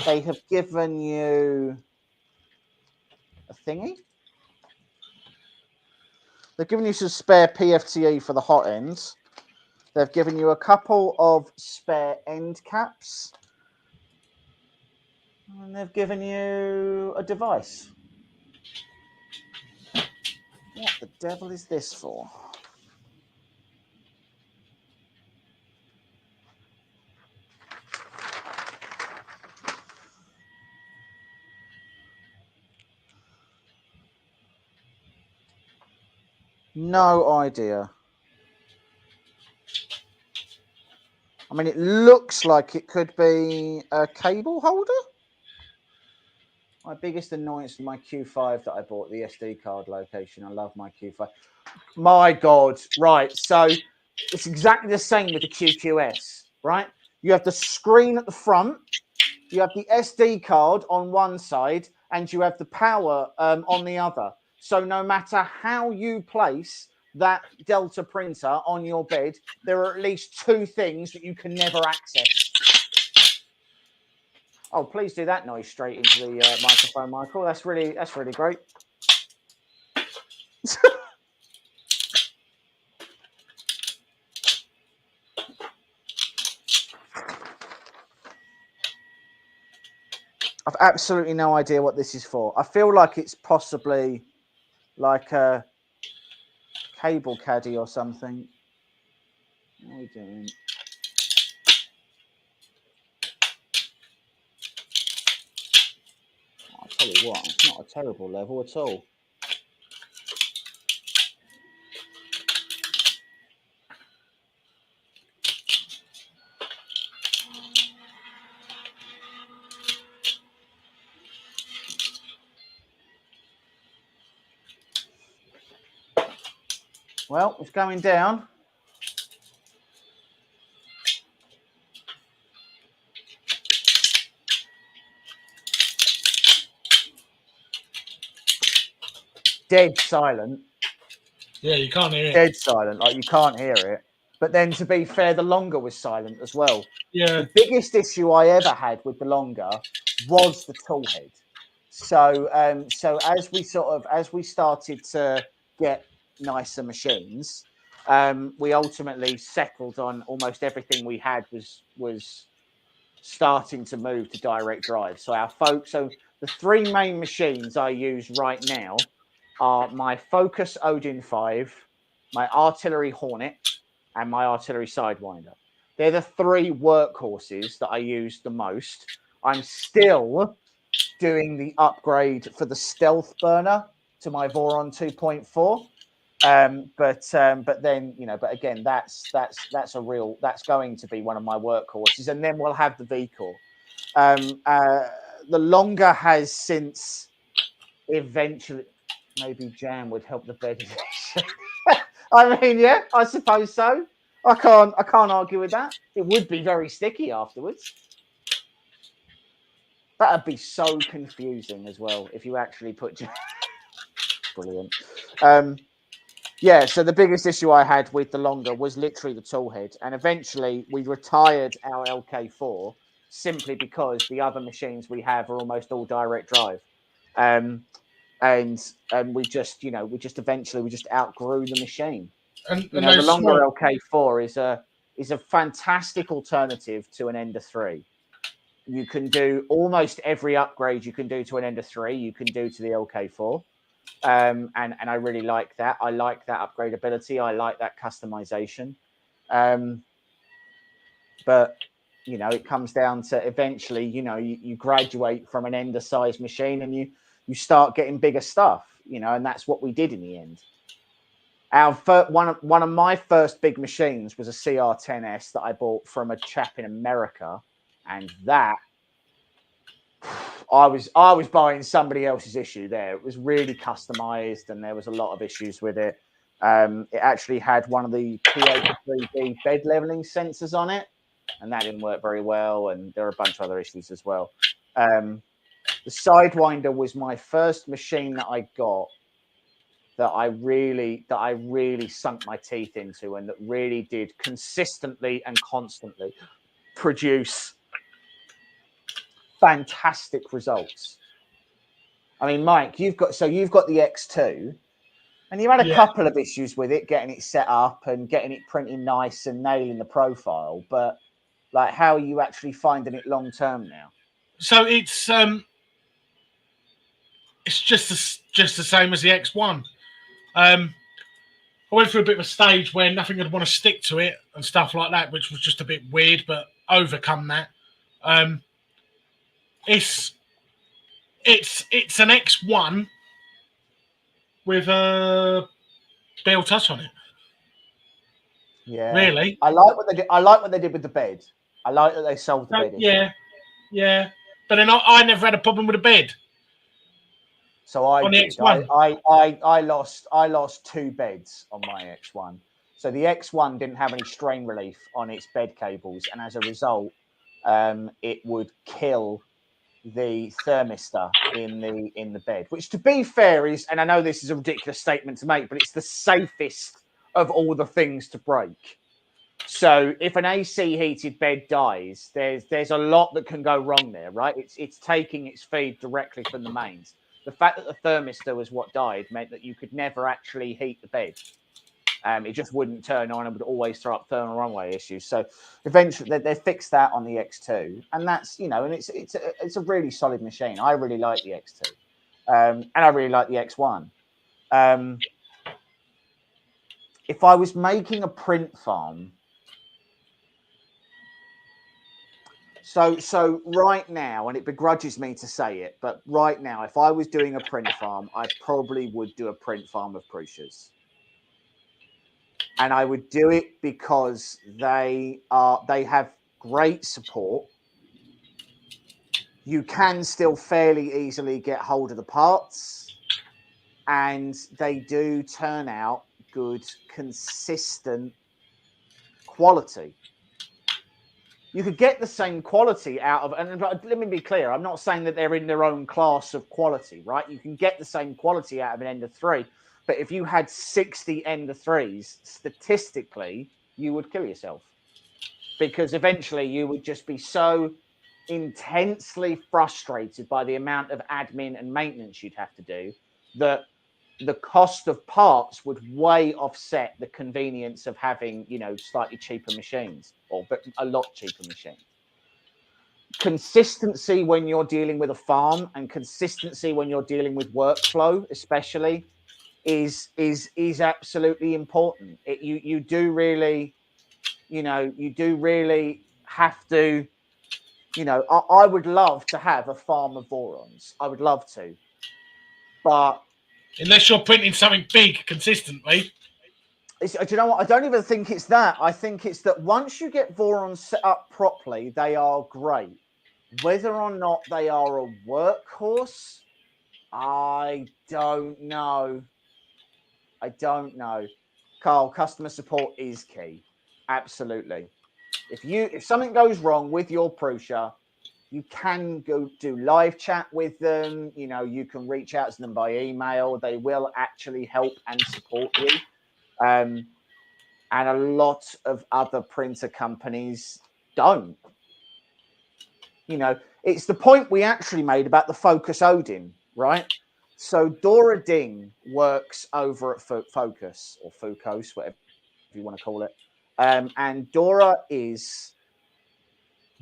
They have given you a thingy. They've given you some spare PFTE for the hot ends. They've given you a couple of spare end caps. And they've given you a device. What the devil is this for? No idea. I mean, it looks like it could be a cable holder. My biggest annoyance with my Q5 that I bought, the SD card location. I love my Q5. My God. Right. So it's exactly the same with the QQS, right? You have the screen at the front, you have the SD card on one side, and you have the power on the other. So no matter how you place that Delta printer on your bed, there are at least two things that you can never access. Oh, please do that noise straight into the microphone, Michael. That's really great. I've absolutely no idea what this is for. I feel like it's possibly like a cable caddy or something. What are we doing? I'll tell you what, it's not a terrible level at all. Well, it's going down. Dead silent. Yeah, you can't hear it. Dead silent, like you can't hear it. But then to be fair, the longer was silent as well. Yeah. The biggest issue I ever had with the longer was the tool head. So so as we started to get nicer machines, we ultimately settled on almost everything we had was starting to move to direct drive. So the three main machines I use right now are my Focus Odin 5, my Artillery Hornet, and my Artillery Sidewinder. They're the three workhorses that I use the most. I'm still doing the upgrade for the Stealth Burner to my Voron 2.4. But then, you know, but again, that's going to be one of my workhorses, and then we'll have the V-Core. The longer has since eventually, maybe jam would help the bed. I mean, yeah, I suppose so. I can't argue with that. It would be very sticky afterwards. That'd be so confusing as well if you actually put. Brilliant. Yeah, so the biggest issue I had with the longer was literally the tool head, and eventually we retired our LK4 simply because the other machines we have are almost all direct drive, and we just outgrew the machine. And the longer LK4 is a fantastic alternative to an Ender 3. You can do almost every upgrade you can do to an Ender 3, you can do to the LK4. And I really like that. I like that upgradability. I like that customization. But, you know, it comes down to eventually, you know, you graduate from an Ender size machine and you start getting bigger stuff, you know, and that's what we did in the end. One of my first big machines was a CR10S that I bought from a chap in America, and that I was buying somebody else's issue there. It was really customized, and there was a lot of issues with it. It actually had one of the P83B bed leveling sensors on it, and that didn't work very well. And there are a bunch of other issues as well. The Sidewinder was my first machine that I got that I really sunk my teeth into, and that really did consistently and constantly produce fantastic results. I mean, Mike, you've got the X2. And you had a Yeah. couple of issues with it, getting it set up and getting it printing nice and nailing the profile. But like, how are you actually finding it long term now? So it's just the same as the X1. I went through a bit of a stage where nothing would want to stick to it and stuff like that, which was just a bit weird, but overcome that. It's an X1 with a Bell Touch on it. Yeah, Really? I like what they did. I like what they did with the bed. I like that they solved the bed issue. Yeah. But then I never had a problem with a bed. So I On the did. X1. I lost 2 beds on my X1. So the X1 didn't have any strain relief on its bed cables, and as a result, it would kill the thermistor in the bed. Which, to be fair, is, and I know this is a ridiculous statement to make, but it's the safest of all the things to break. So if an AC heated bed dies, there's a lot that can go wrong there, right? It's taking its feed directly from the mains. The fact that the thermistor was what died meant that you could never actually heat the bed. It just wouldn't turn on and would always throw up thermal runaway issues. So eventually they fixed that on the X2, and that's, you know, and it's a really solid machine. I really like the X2, and I really like the X1. If I was making a print farm, so right now, and it begrudges me to say it, but right now, if I was doing a print farm, I probably would do a print farm of Prussias. And I would do it because they have great support. You can still fairly easily get hold of the parts, and they do turn out good, consistent quality. You could get the same quality out of, and let me be clear, I'm not saying that they're in their own class of quality, right? You can get the same quality out of an Ender 3, but if you had 60 Ender 3s, statistically, you would kill yourself. Because eventually you would just be so intensely frustrated by the amount of admin and maintenance you'd have to do that the cost of parts would way offset the convenience of having, you know, slightly cheaper machines, or but a lot cheaper machines. Consistency when you're dealing with a farm, and consistency when you're dealing with workflow, especially, is absolutely important. You do really, you know, you do really have to, you know, I would love to have a farm of Vorons. I would love to, but unless you're printing something big consistently. do you know what? I don't even think it's that. I think it's that once you get Vorons set up properly, they are great. Whether or not they are a workhorse, I don't know. I don't know. Carl, customer support is key. Absolutely. If something goes wrong with your Prusa, you can go do live chat with them. You know, you can reach out to them by email. They will actually help and support you. And a lot of other printer companies don't. You know, it's the point we actually made about the Focus Odin, right? So Dora Ding works over at Focus, or Focus, whatever you want to call it. And Dora is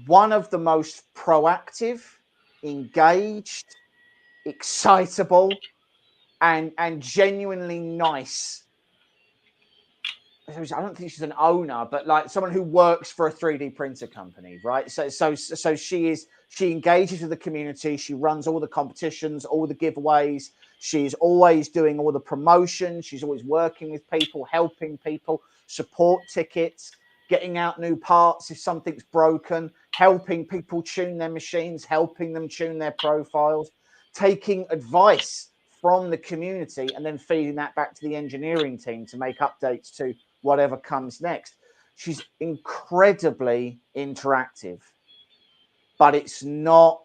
one of the most proactive, engaged, excitable, and genuinely nice. I don't think she's an owner, but like someone who works for a 3D printer company, right? So she engages with the community. She runs all the competitions, all the giveaways. She's always doing all the promotion. She's always working with people, helping people, support tickets, getting out new parts if something's broken, helping people tune their machines, helping them tune their profiles, taking advice from the community and then feeding that back to the engineering team to make updates to whatever comes next. She's incredibly interactive, but it's not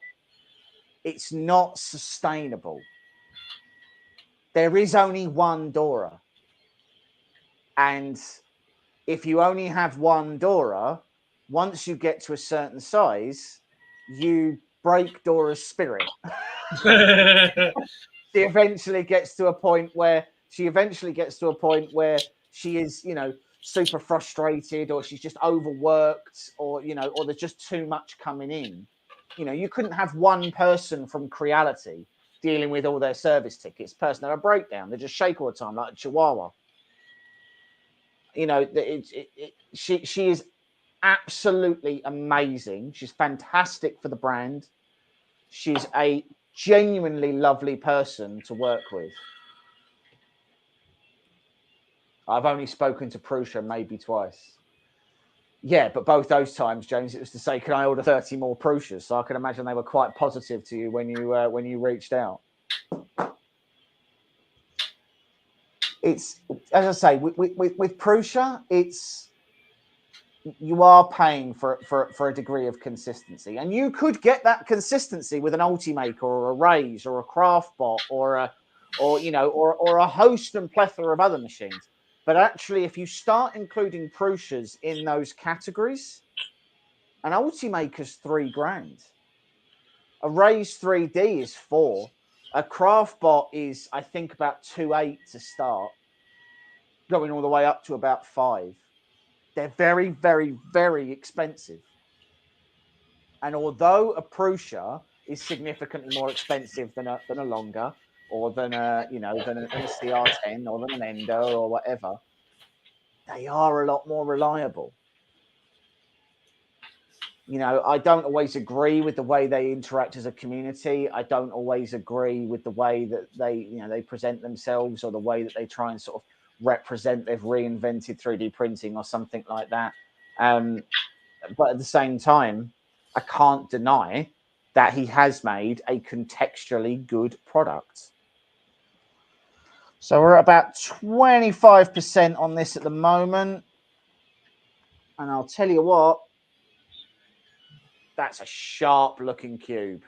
sustainable. There is only one Dora, and if you only have one Dora, once you get to a certain size, you break Dora's spirit. She eventually gets to a point where she eventually gets to a point where she is, you know, super frustrated, or she's just overworked, or, you know, or there's just too much coming in. You know, you couldn't have one person from Creality dealing with all their service tickets. Person have a breakdown, they just shake all the time like a chihuahua. You know, she is absolutely amazing. She's fantastic for the brand. She's a genuinely lovely person to work with. I've only spoken to Prussia maybe twice. Yeah, but both those times, James, it was to say, can I order 30 more Prussias? So I can imagine they were quite positive to you when you reached out. It's, as I say, with Prussia, it's, you are paying for a degree of consistency, and you could get that consistency with an Ultimaker or a Raise or a Craftbot or a host and plethora of other machines. But actually, if you start including Prussias in those categories, an Ultimaker's $3,000, a Raise 3D is 4, a Craftbot is, I think, about 2.8 to start, going all the way up to about 5. They're very, very, very expensive. And although a Prusia is significantly more expensive than a Longer, or than a CR10, or than an Endo, or whatever, they are a lot more reliable. You know, I don't always agree with the way they interact as a community. I don't always agree with the way that they present themselves, or the way that they try and sort of represent they've reinvented 3D printing or something like that. But at the same time, I can't deny that he has made a contextually good product. So we're at about 25% on this at the moment. And I'll tell you what, that's a sharp looking cube.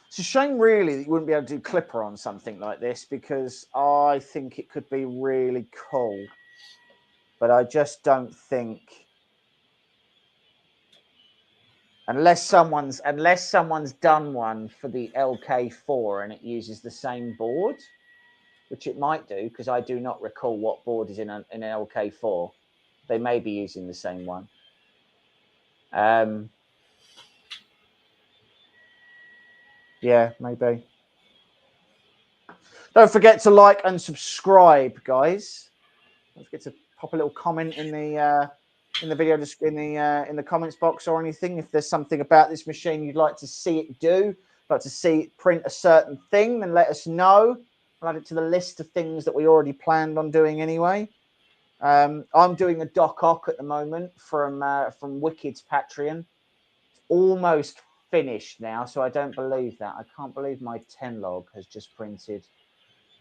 It's a shame, really, that you wouldn't be able to do Clipper on something like this, because I think it could be really cool. But I just don't think, unless someone's done one for the LK4 and it uses the same board, which it might do, because I do not recall what board is in an LK4. They may be using the same one. Yeah, maybe. Don't forget to like and subscribe, guys. Don't forget to pop a little comment in the video, in the comments box or anything. If there's something about this machine you'd like to see it do, like to see it print a certain thing, then let us know. I'll add it to the list of things that we already planned on doing anyway. I'm doing a Doc Ock at the moment from Wicked's Patreon. It's almost finished now, so I don't believe that. I can't believe my 10 log has just printed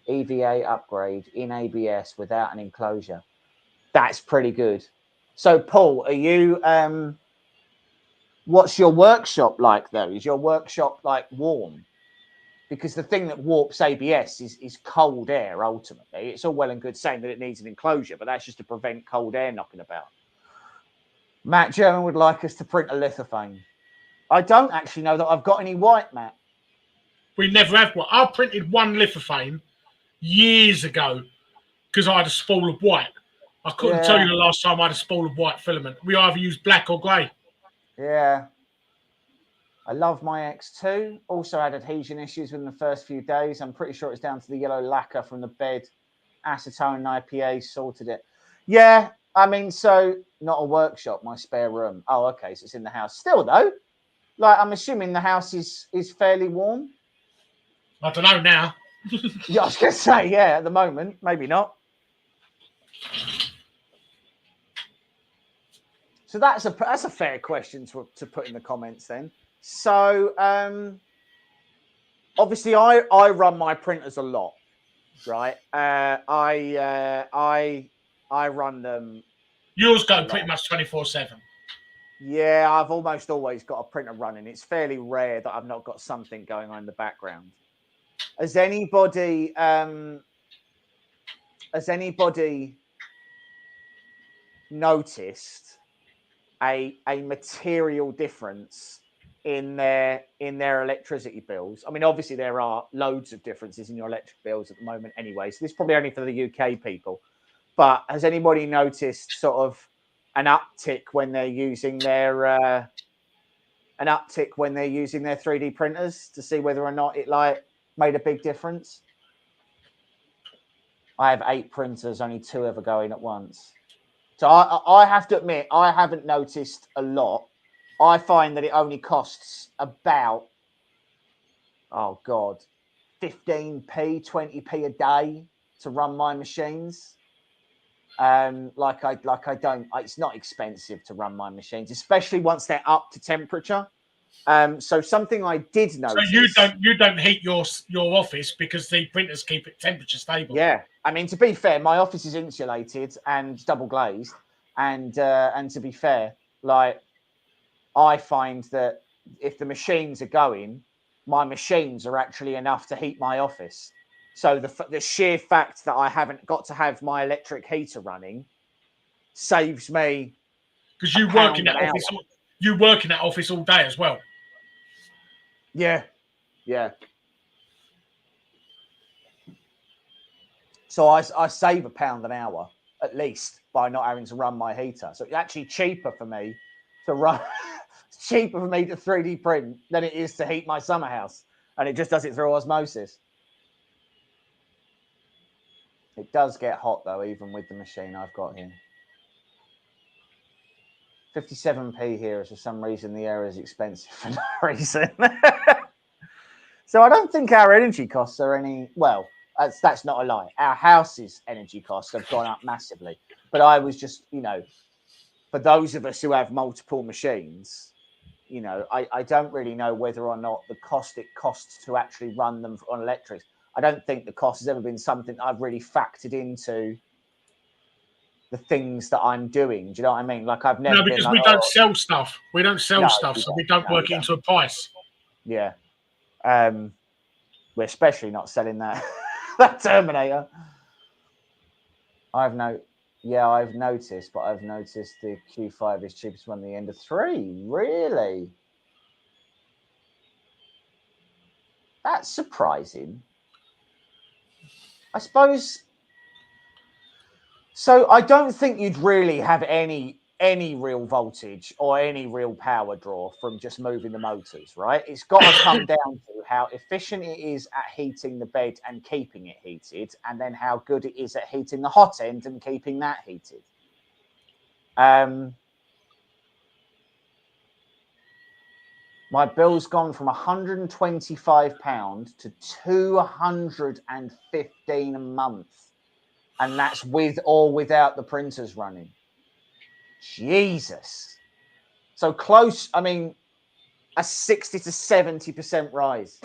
EVA upgrade in ABS without an enclosure. That's pretty good. So, Paul, are you? What's your workshop like, though? Is your workshop like warm? Because the thing that warps ABS is cold air. Ultimately, it's all well and good saying that it needs an enclosure, but that's just to prevent cold air knocking about. Matt German would like us to print a lithophane. I don't actually know that I've got any white, Matt. We never have one. I printed one lithophane years ago because I had a spool of white. I couldn't tell you the last time I had a spool of white filament. We either use black or grey. Yeah. I love my X2. Also had adhesion issues within the first few days. I'm pretty sure it's down to the yellow lacquer from the bed. Acetone and IPA sorted it. Yeah, I mean, so not a workshop, my spare room. Oh, okay, so it's in the house. Still, though, like, I'm assuming the house is fairly warm. I don't know now. Yeah, I was going to say, yeah, at the moment, maybe not. So that's a fair question to put in the comments then. So obviously I run my printers a lot, right? I run them. Yours go pretty much 24/7. Yeah, I've almost always got a printer running. It's fairly rare that I've not got something going on in the background. Has anybody noticed a material difference in their electricity bills. I mean, obviously there are loads of differences in your electric bills at the moment anyway. So this is probably only for the UK people. But has anybody noticed sort of an uptick when they're using their 3D printers to see whether or not it like made a big difference? I have 8 printers, only 2 ever going at once. So I have to admit, I haven't noticed a lot. I find that it only costs about, 15p, 20p a day to run my machines. It's not expensive to run my machines, especially once they're up to temperature. So something I did notice. So you don't heat your office because the printers keep it temperature stable. Yeah, I mean, to be fair, my office is insulated and double glazed, and to be fair, like I find that if the machines are going, my machines are actually enough to heat my office. So the sheer fact that I haven't got to have my electric heater running saves me, because you work in that office. You work in that office all day as well. Yeah. So I save £1 an hour at least by not having to run my heater. So it's actually cheaper for me to run. It's cheaper for me to 3D print than it is to heat my summer house, and it just does it through osmosis. It does get hot though, even with the machine I've got here. 57p here is for some reason the area is expensive for no reason. So I don't think our energy costs are any. Well, that's not a lie. Our house's energy costs have gone up massively. But I was just, for those of us who have multiple machines, I don't really know whether or not the cost it costs to actually run them on electrics. I don't think the cost has ever been something I've really factored into the things that I'm doing. Do you know what I mean? Like I've never. No, because we don't sell stuff. We don't sell stuff, so we don't work it into a price. Yeah. We're especially not selling that that Terminator. I've noticed, but I've noticed the Q5 is cheapest one at the end of 3. Really? That's surprising. I suppose. So I don't think you'd really have any real voltage or any real power draw from just moving the motors, right? It's got to come down to how efficient it is at heating the bed and keeping it heated, and then how good it is at heating the hot end and keeping that heated. My bill's gone from £125 to £215 a month, and that's with or without the printers running. Jesus. So close, I mean, a 60 to 70% rise.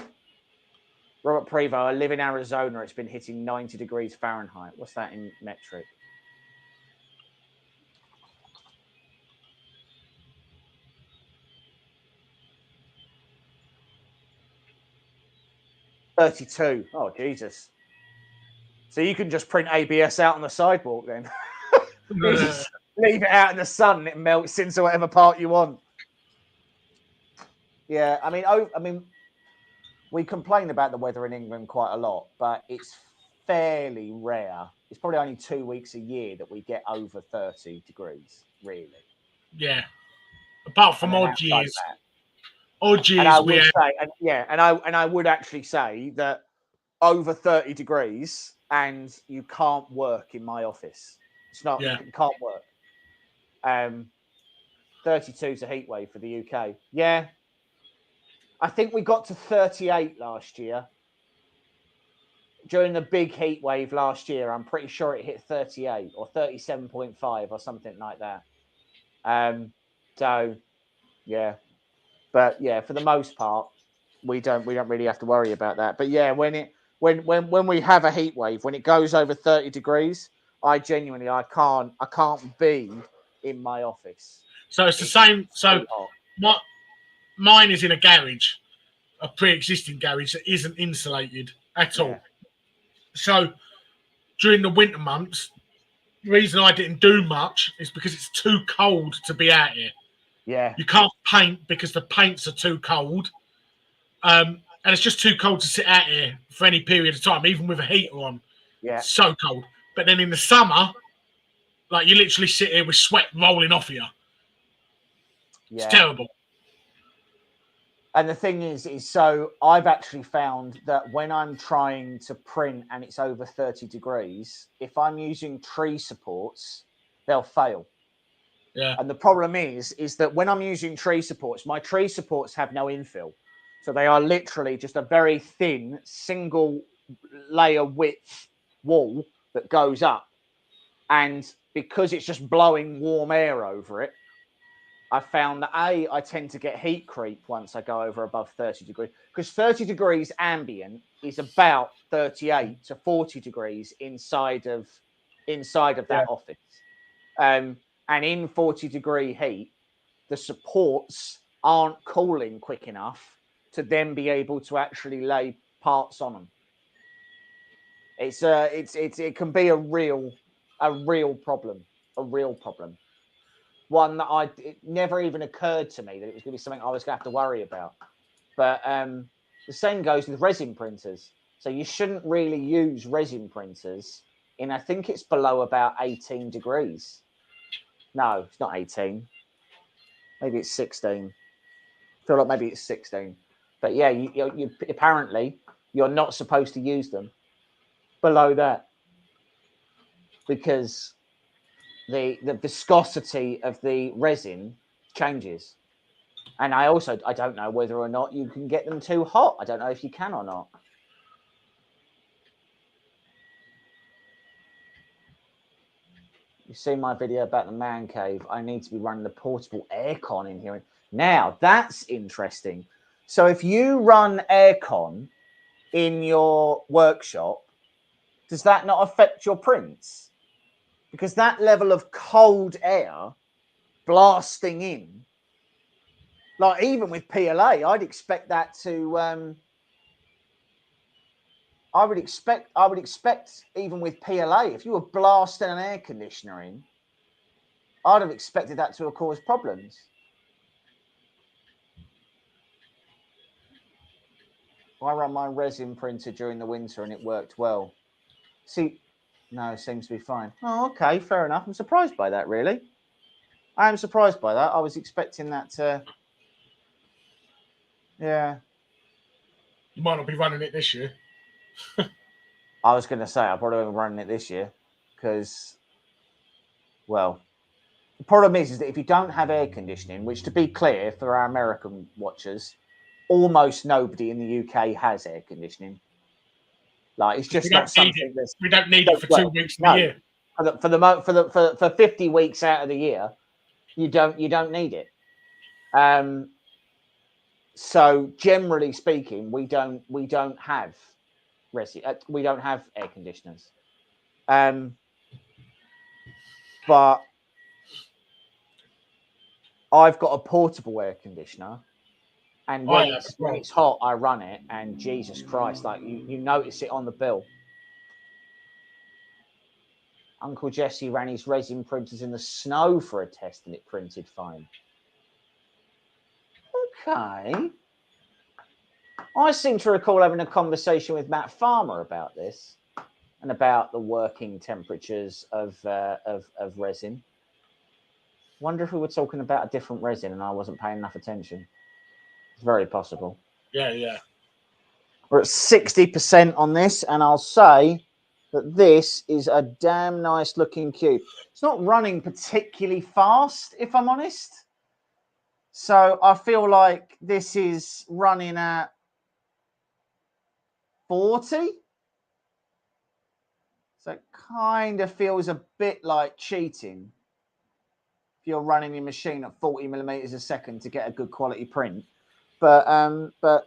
Robert Prevo, I live in Arizona. It's been hitting 90 degrees Fahrenheit. What's that in metric? $32. Oh, Jesus. So you can just print ABS out on the sidewalk then. Just leave it out in the sun and it melts into whatever part you want. Yeah, I mean, we complain about the weather in England quite a lot, but it's fairly rare. It's probably only 2 weeks a year that we get over 30 degrees, really. Yeah. Apart from odd years. Odd years. And I would actually say that over 30 degrees and you can't work in my office. It's not, you can't work. 32 is a heat wave for the UK. Yeah. I think we got to 38 last year. During the big heat wave last year, I'm pretty sure it hit 38 or 37.5 or something like that. So, yeah. But yeah, for the most part, we don't really have to worry about that. But yeah, when we have a heat wave, when it goes over 30 degrees, I can't be in my office. So it's the same. So mine is in a garage, a pre-existing garage that isn't insulated at all. So during the winter months, the reason I didn't do much is because it's too cold to be out here. Yeah. You can't paint because the paints are too cold. And it's just too cold to sit out here for any period of time, even with a heater on. Yeah. It's so cold. But then in the summer, like you literally sit here with sweat rolling off of you. It's terrible. And the thing is so I've actually found that when I'm trying to print and it's over 30 degrees, if I'm using tree supports, they'll fail. Yeah. And the problem is that when I'm using tree supports, my tree supports have no infill. So they are literally just a very thin single layer width wall that goes up. And because it's just blowing warm air over it, I found that I tend to get heat creep once I go over above 30 degrees, because 30 degrees ambient is about 38 to 40 degrees inside of that office. And in 40-degree heat, the supports aren't cooling quick enough to then be able to actually lay parts on them. It can be a real problem. One that it never even occurred to me that it was going to be something I was going to have to worry about. But the same goes with resin printers. So you shouldn't really use resin printers in, I think it's below about 18 degrees. No, it's not 18. Maybe it's 16. I feel like maybe it's 16. But yeah, you apparently you're not supposed to use them below that, because the viscosity of the resin changes. And I don't know whether or not you can get them too hot. I don't know if you can or not. You've seen my video about the man cave. I need to be running the portable aircon in here. Now, that's interesting. So if you run aircon in your workshop, does that not affect your prints? Because that level of cold air blasting in, like even with PLA, I'd expect that to I would expect even with PLA, if you were blasting an air conditioner in, I'd have expected that to have caused problems. I ran my resin printer during the winter and it worked well. See, no, it seems to be fine. Oh, okay, fair enough. I'm surprised by that, really. I am surprised by that. I was expecting that to... Yeah. You might not be running it this year. I was going to say, I probably won't be running it this year because, well, the problem is that if you don't have air conditioning, which, to be clear for our American watchers, almost nobody in the UK has air conditioning. Like, it's just not something that's... We don't need it for 2 weeks in the year. For 50 weeks out of the year, you don't need it. So generally speaking, we don't have we don't have air conditioners. But I've got a portable air conditioner, and when it's hot, I run it, and Jesus Christ, like you notice it on the bill. Uncle Jesse ran his resin printers in the snow for a test, and it printed fine. Okay. I seem to recall having a conversation with Matt Farmer about this and about the working temperatures of resin. Wonder if we were talking about a different resin and I wasn't paying enough attention. It's very possible. Yeah. We're at 60% on this, and I'll say that this is a damn nice looking cube. It's not running particularly fast, if I'm honest. So I feel like this is running at 40. So it kind of feels a bit like cheating if you're running your machine at 40 millimeters a second to get a good quality print. But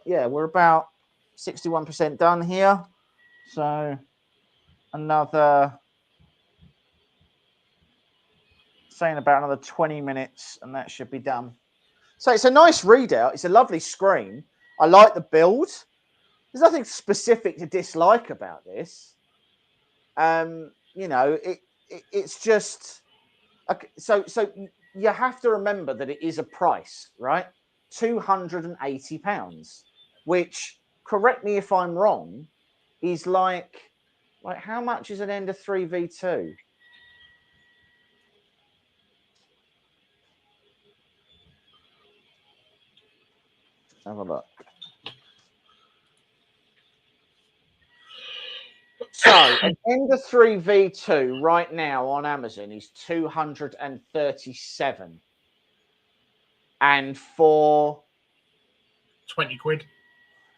yeah, we're about 61% done here. So another, saying about another 20 minutes and that should be done. So it's a nice readout. It's a lovely screen. I like the build. There's nothing specific to dislike about this. You know, it's just... So you have to remember that it is a price, right? £280, which, correct me if I'm wrong, is like how much is an Ender 3 V2? Have a look. So an Ender 3 V2 right now on Amazon is 237, and for 20 quid,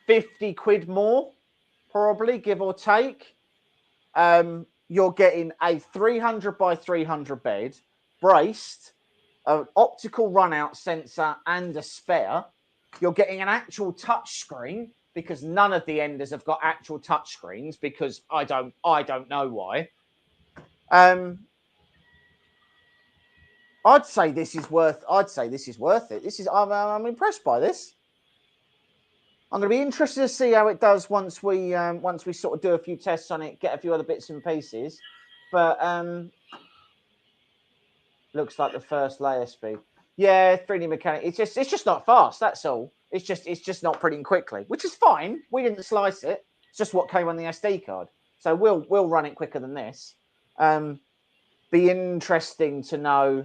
50 quid more, probably, give or take, you're getting a 300 by 300 bed, braced, an optical runout sensor, and a spare. You're getting an actual touch screen, because none of the Enders have got actual touch screens, because I don't know why. I'd say this is worth it. I'm impressed by this. I'm going to be interested to see how it does once we sort of do a few tests on it, get a few other bits and pieces. But looks like the first layer speed. Yeah, 3D mechanic. It's just not fast. That's all. It's just not printing quickly, which is fine. We didn't slice it. It's just what came on the SD card. So we'll run it quicker than this. Be interesting to know.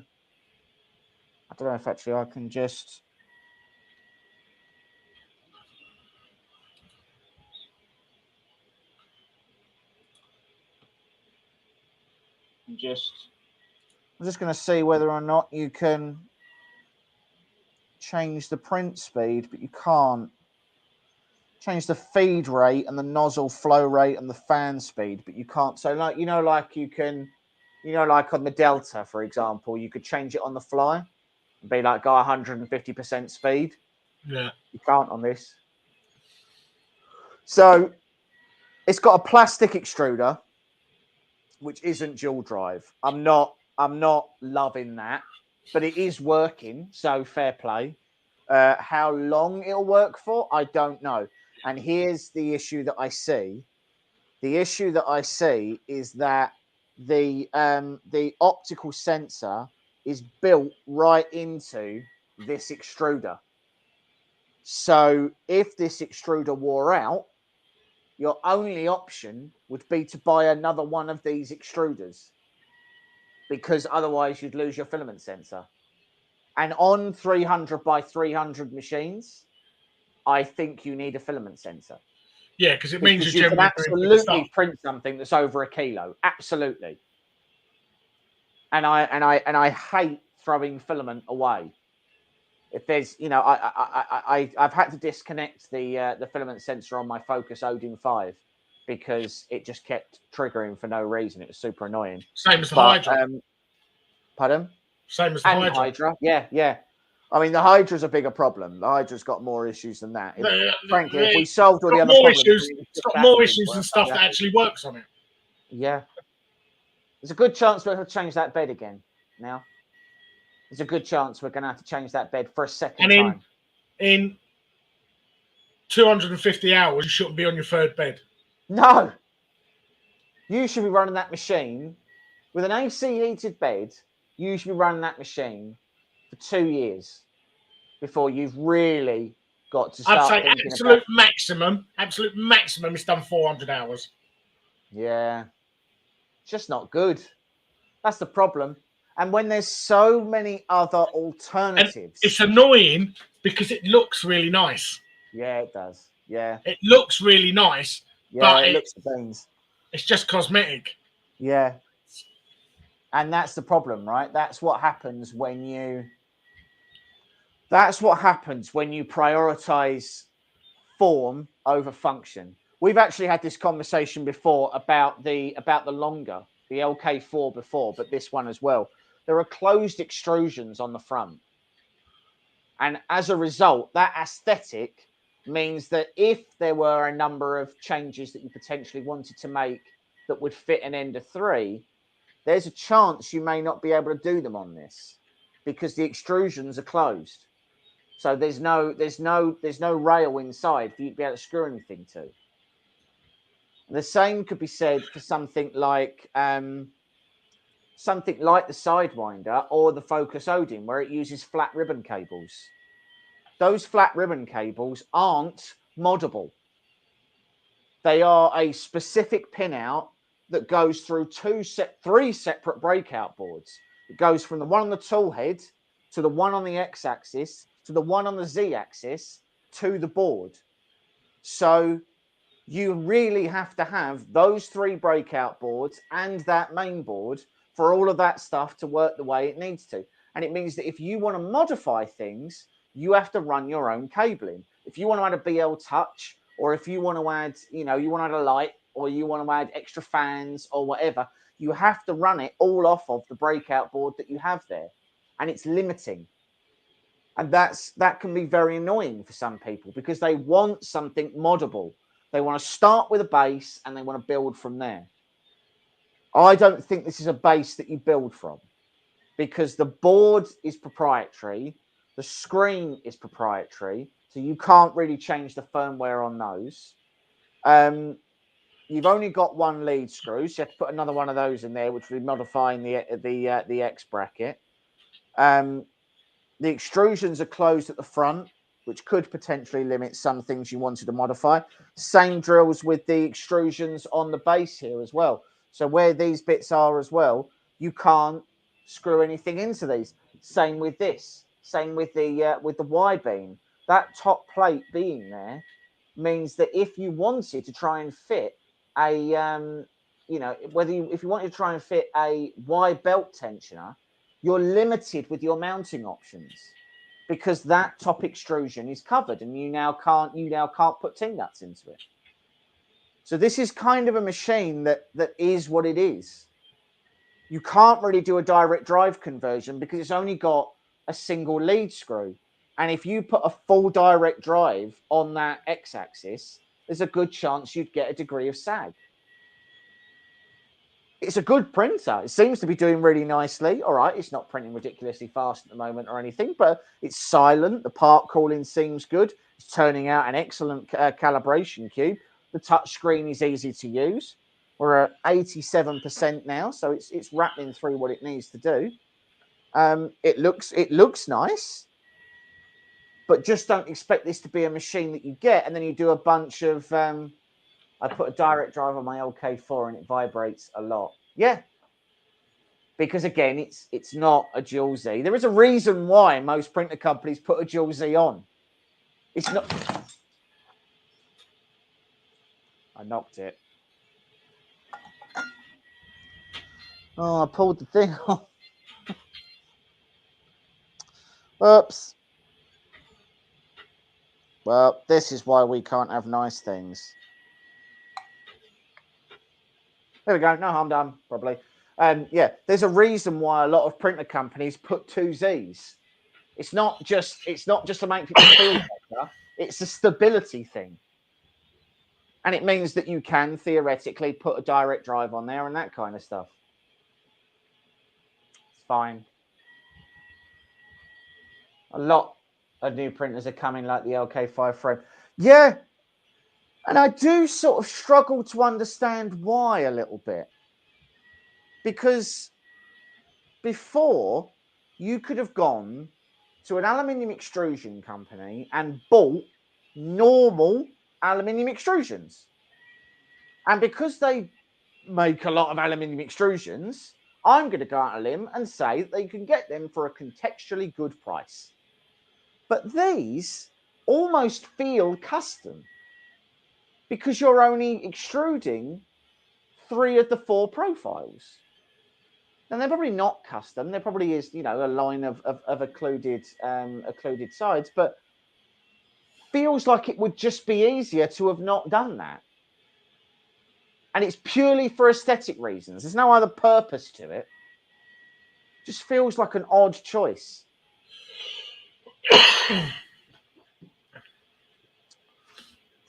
I don't know if actually I can just. I'm just going to see whether or not you can change the print speed, but you can't change the feed rate and the nozzle flow rate and the fan speed, but you can't. So like you can, like on the Delta, for example, you could change it on the fly and be like, go 150% speed. Yeah, you can't on this. So it's got a plastic extruder, which isn't dual drive. I'm not loving that, but it is working, so fair play. How long it'll work for, I don't know. And here's the issue that I see. The issue that I see is that the optical sensor is built right into this extruder. So if this extruder wore out, your only option would be to buy another one of these extruders, because otherwise you'd lose your filament sensor. And on 300 by 300 machines, I think you need a filament sensor. Yeah, because it means you can absolutely print something that's over a kilo. Absolutely. And I hate throwing filament away. If there's, I've had to disconnect the filament sensor on my Focus Odin 5 because it just kept triggering for no reason. It was super annoying. Same as the Hydra. Pardon? Same as the Hydra. Yeah. I mean, the Hydra's a bigger problem. The Hydra's got more issues than that. Frankly, if we solved all the other problems, it's got more issues than stuff that actually works on it. Yeah. There's a good chance we'll have to change that bed again now. There's a good chance we're going to have to change that bed for a second time. In 250 hours, you shouldn't be on your third bed. No. You should be running that machine with an AC heated bed. You should be running that machine for 2 years before you've really got to start. I'd say absolute maximum is done 400 hours. Yeah. It's just not good. That's the problem. And when there's so many other alternatives. And it's annoying because it looks really nice. Yeah, it does. Yeah. It looks really nice. Yeah, but it looks the beans. It's just cosmetic. Yeah. And that's the problem, right? That's what happens when you prioritize form over function. We've actually had this conversation before about the longer, the LK4 before, but this one as well. There are closed extrusions on the front. And as a result, that aesthetic means that if there were a number of changes that you potentially wanted to make that would fit an Ender 3, there's a chance you may not be able to do them on this because the extrusions are closed. So there's no rail inside for you to be able to screw anything to. The same could be said for something like something like the Sidewinder or the Focus Odin, where it uses flat ribbon cables. Those flat ribbon cables aren't moddable. They are a specific pinout that goes through three separate breakout boards. It goes from the one on the tool head to the one on the X-axis to the one on the Z-axis to the board. So you really have to have those three breakout boards and that main board for all of that stuff to work the way it needs to. And it means that if you want to modify things, you have to run your own cabling. If you want to add a BL touch, or if you want to add, you want to add a light, or you want to add extra fans or whatever, you have to run it all off of the breakout board that you have there. And it's limiting. And that can be very annoying for some people because they want something moddable. They want to start with a base and they want to build from there. I don't think this is a base that you build from because the board is proprietary. The screen is proprietary. So you can't really change the firmware on those. You've only got one lead screw. So you have to put another one of those in there, which will be modifying the X bracket. The extrusions are closed at the front, which could potentially limit some things you wanted to modify. Same drills with the extrusions on the base here as well. So where these bits are as well, you can't screw anything into these. Same with this. Same with the Y-beam. That top plate being there means that if you wanted to try and fit a, if you wanted to try and fit a Y belt tensioner, you're limited with your mounting options because that top extrusion is covered and you now can't put T-nuts into it. So this is kind of a machine that is what it is. You can't really do a direct drive conversion because it's only got a single lead screw. And if you put a full direct drive on that X-axis, there's a good chance you'd get a degree of sag. It's a good printer. It seems to be doing really nicely. All right, it's not printing ridiculously fast at the moment or anything, but it's silent. The part calling seems good. It's turning out an excellent calibration cube. The touch screen is easy to use. We're at 87% now, so it's rattling through what it needs to do. It looks nice, but just don't expect this to be a machine that you get and then you do a bunch of. I put a direct drive on my LK4 and it vibrates a lot. Yeah, because again, it's not a dual Z. There is a reason why most printer companies put a dual Z on. It's not. I knocked it. Oh, I pulled the thing off. Oops. Well, this is why we can't have nice things. There we go. No harm done, probably. Yeah, there's a reason why a lot of printer companies put two Zs. It's not just to make people feel better. It's a stability thing. And it means that you can theoretically put a direct drive on there and that kind of stuff. It's fine. A lot of new printers are coming like the LK5 frame. Yeah. And I do sort of struggle to understand why a little bit. Because before, you could have gone to an aluminium extrusion company and bought normal aluminium extrusions. And because they make a lot of aluminium extrusions, I'm going to go out on a limb and say that they can get them for a contextually good price. But these almost feel custom because you're only extruding 3 of the 4 profiles. And they're probably not custom. There probably is, a line of occluded sides, but feels like it would just be easier to have not done that. And it's purely for aesthetic reasons. There's no other purpose to it. Just feels like an odd choice.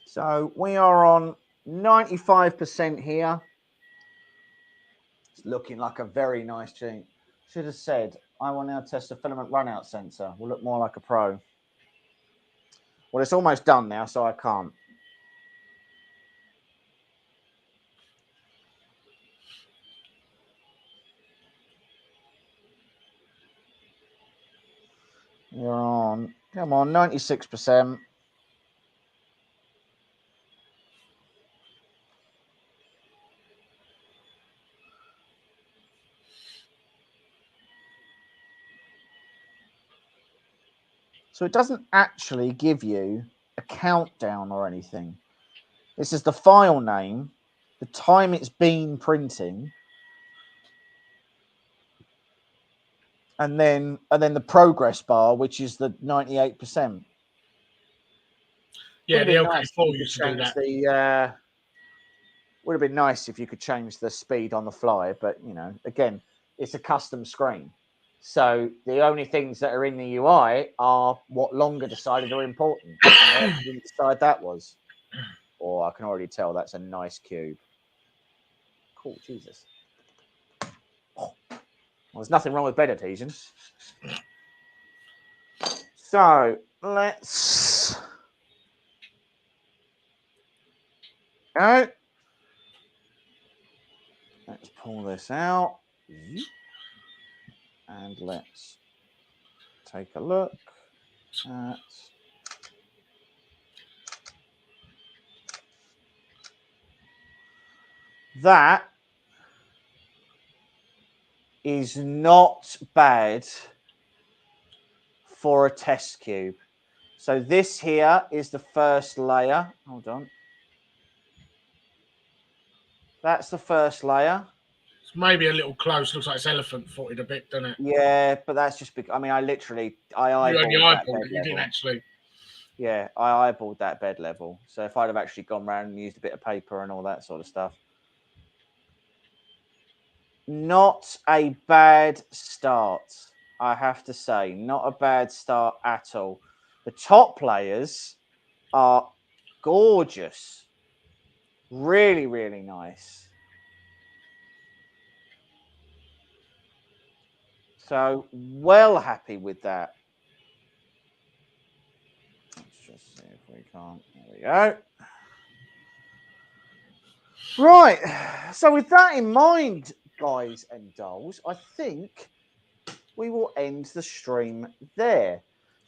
So we are on 95% here. It's looking like a very nice jeep. Should have said, I will now test the filament runout sensor. Will look more like a pro. Well, it's almost done now, so I can't. You're on. Come on, 96%. So it doesn't actually give you a countdown or anything. This is the file name, the time it's been printing, and then the progress bar, which is the 98%. Yeah, the Nice LK4 used to do that. Would have been nice if you could change the speed on the fly, but you know, again, it's a custom screen. So the only things that are in the UI are what Longer decided are important. And they didn't decide that was. Oh, I can already tell that's a nice cube. Cool, Jesus. Oh. Well, there's nothing wrong with bed adhesion. So let's go. Let's pull this out. And let's take a look at that. Is not bad for a test cube. So this here is the first layer. Hold on. That's the first layer. It's maybe a little close. Looks like it's elephant footed a bit, doesn't it? Yeah, but that's just because, I mean, I eyeballed that bed you didn't actually. Yeah, I eyeballed that bed level. So if I'd have actually gone around and used a bit of paper and all that sort of stuff. Not a bad start, I have to say. Not a bad start at all. The top layers are gorgeous. Really, really nice. So, well happy with that. Let's just see if we can't. There we go. Right. So, with that in mind, guys and dolls, I think we will end the stream there.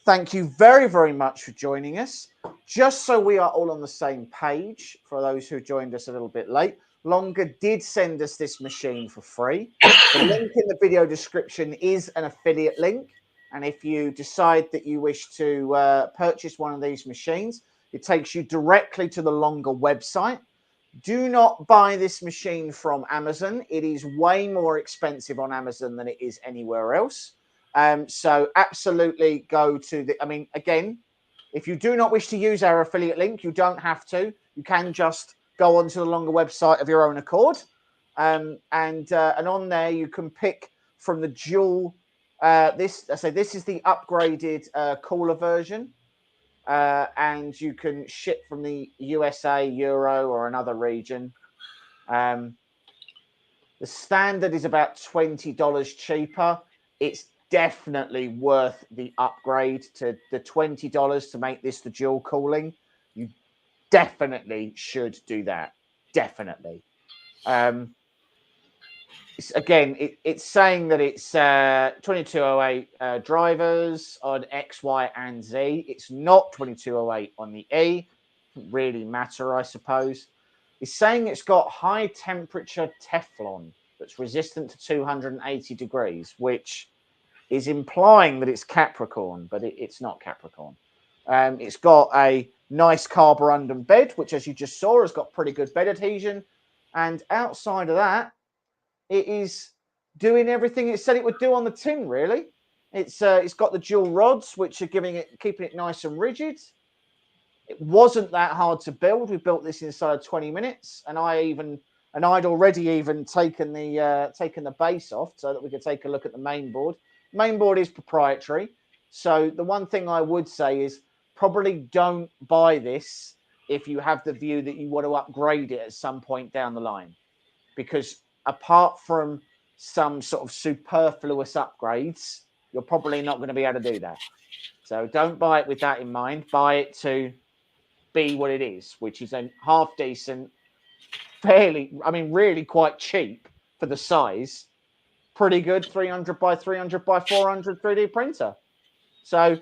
Thank you very, very much for joining us. Just so we are all on the same page, for those who joined us a little bit late, Longer did send us this machine for free. The link in the video description is an affiliate link. And if you decide that you wish to purchase one of these machines, it takes you directly to the Longer website. Do not buy this machine from Amazon. It is way more expensive on Amazon than it is anywhere else. So absolutely go to the, I mean, again, if you do not wish to use our affiliate link, you don't have to. You can just go onto the Longer website of your own accord. And on there, you can pick from the dual, this is the upgraded cooler version. And you can ship from the USA, Euro, or another region. The standard is about $20 cheaper. It's definitely worth the upgrade to the $20 to make this the dual cooling. You definitely should do that. Definitely. It's saying that it's 2208 drivers on X, Y, and Z. It's not 2208 on the E. Doesn't really matter, I suppose. It's saying it's got high temperature Teflon that's resistant to 280 degrees, which is implying that it's Capricorn, but it's not Capricorn. It's got a nice carborundum bed, which, as you just saw, has got pretty good bed adhesion. And outside of that, it is doing everything it said it would do on the tin, really. It's got the dual rods, which are keeping it nice and rigid. It wasn't that hard to build. We built this inside of 20 minutes, and I'd already even taken the base off so that we could take a look at the main board. Main board is proprietary, so the one thing I would say is probably don't buy this if you have the view that you want to upgrade it at some point down the line, because apart from some sort of superfluous upgrades, you're probably not going to be able to do that. So don't buy it with that in mind. Buy it to be what it is, which is a half decent, really quite cheap for the size, pretty good 300 by 300 by 400 3D printer. So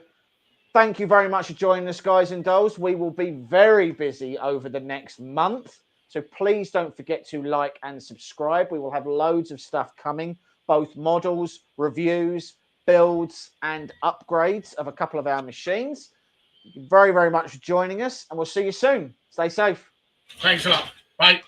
thank you very much for joining us, guys and dolls. We will be very busy over the next month. So please don't forget to like and subscribe. We will have loads of stuff coming, both models, reviews, builds, and upgrades of a couple of our machines. Thank you very, very much for joining us, and we'll see you soon. Stay safe. Thanks a lot. Bye.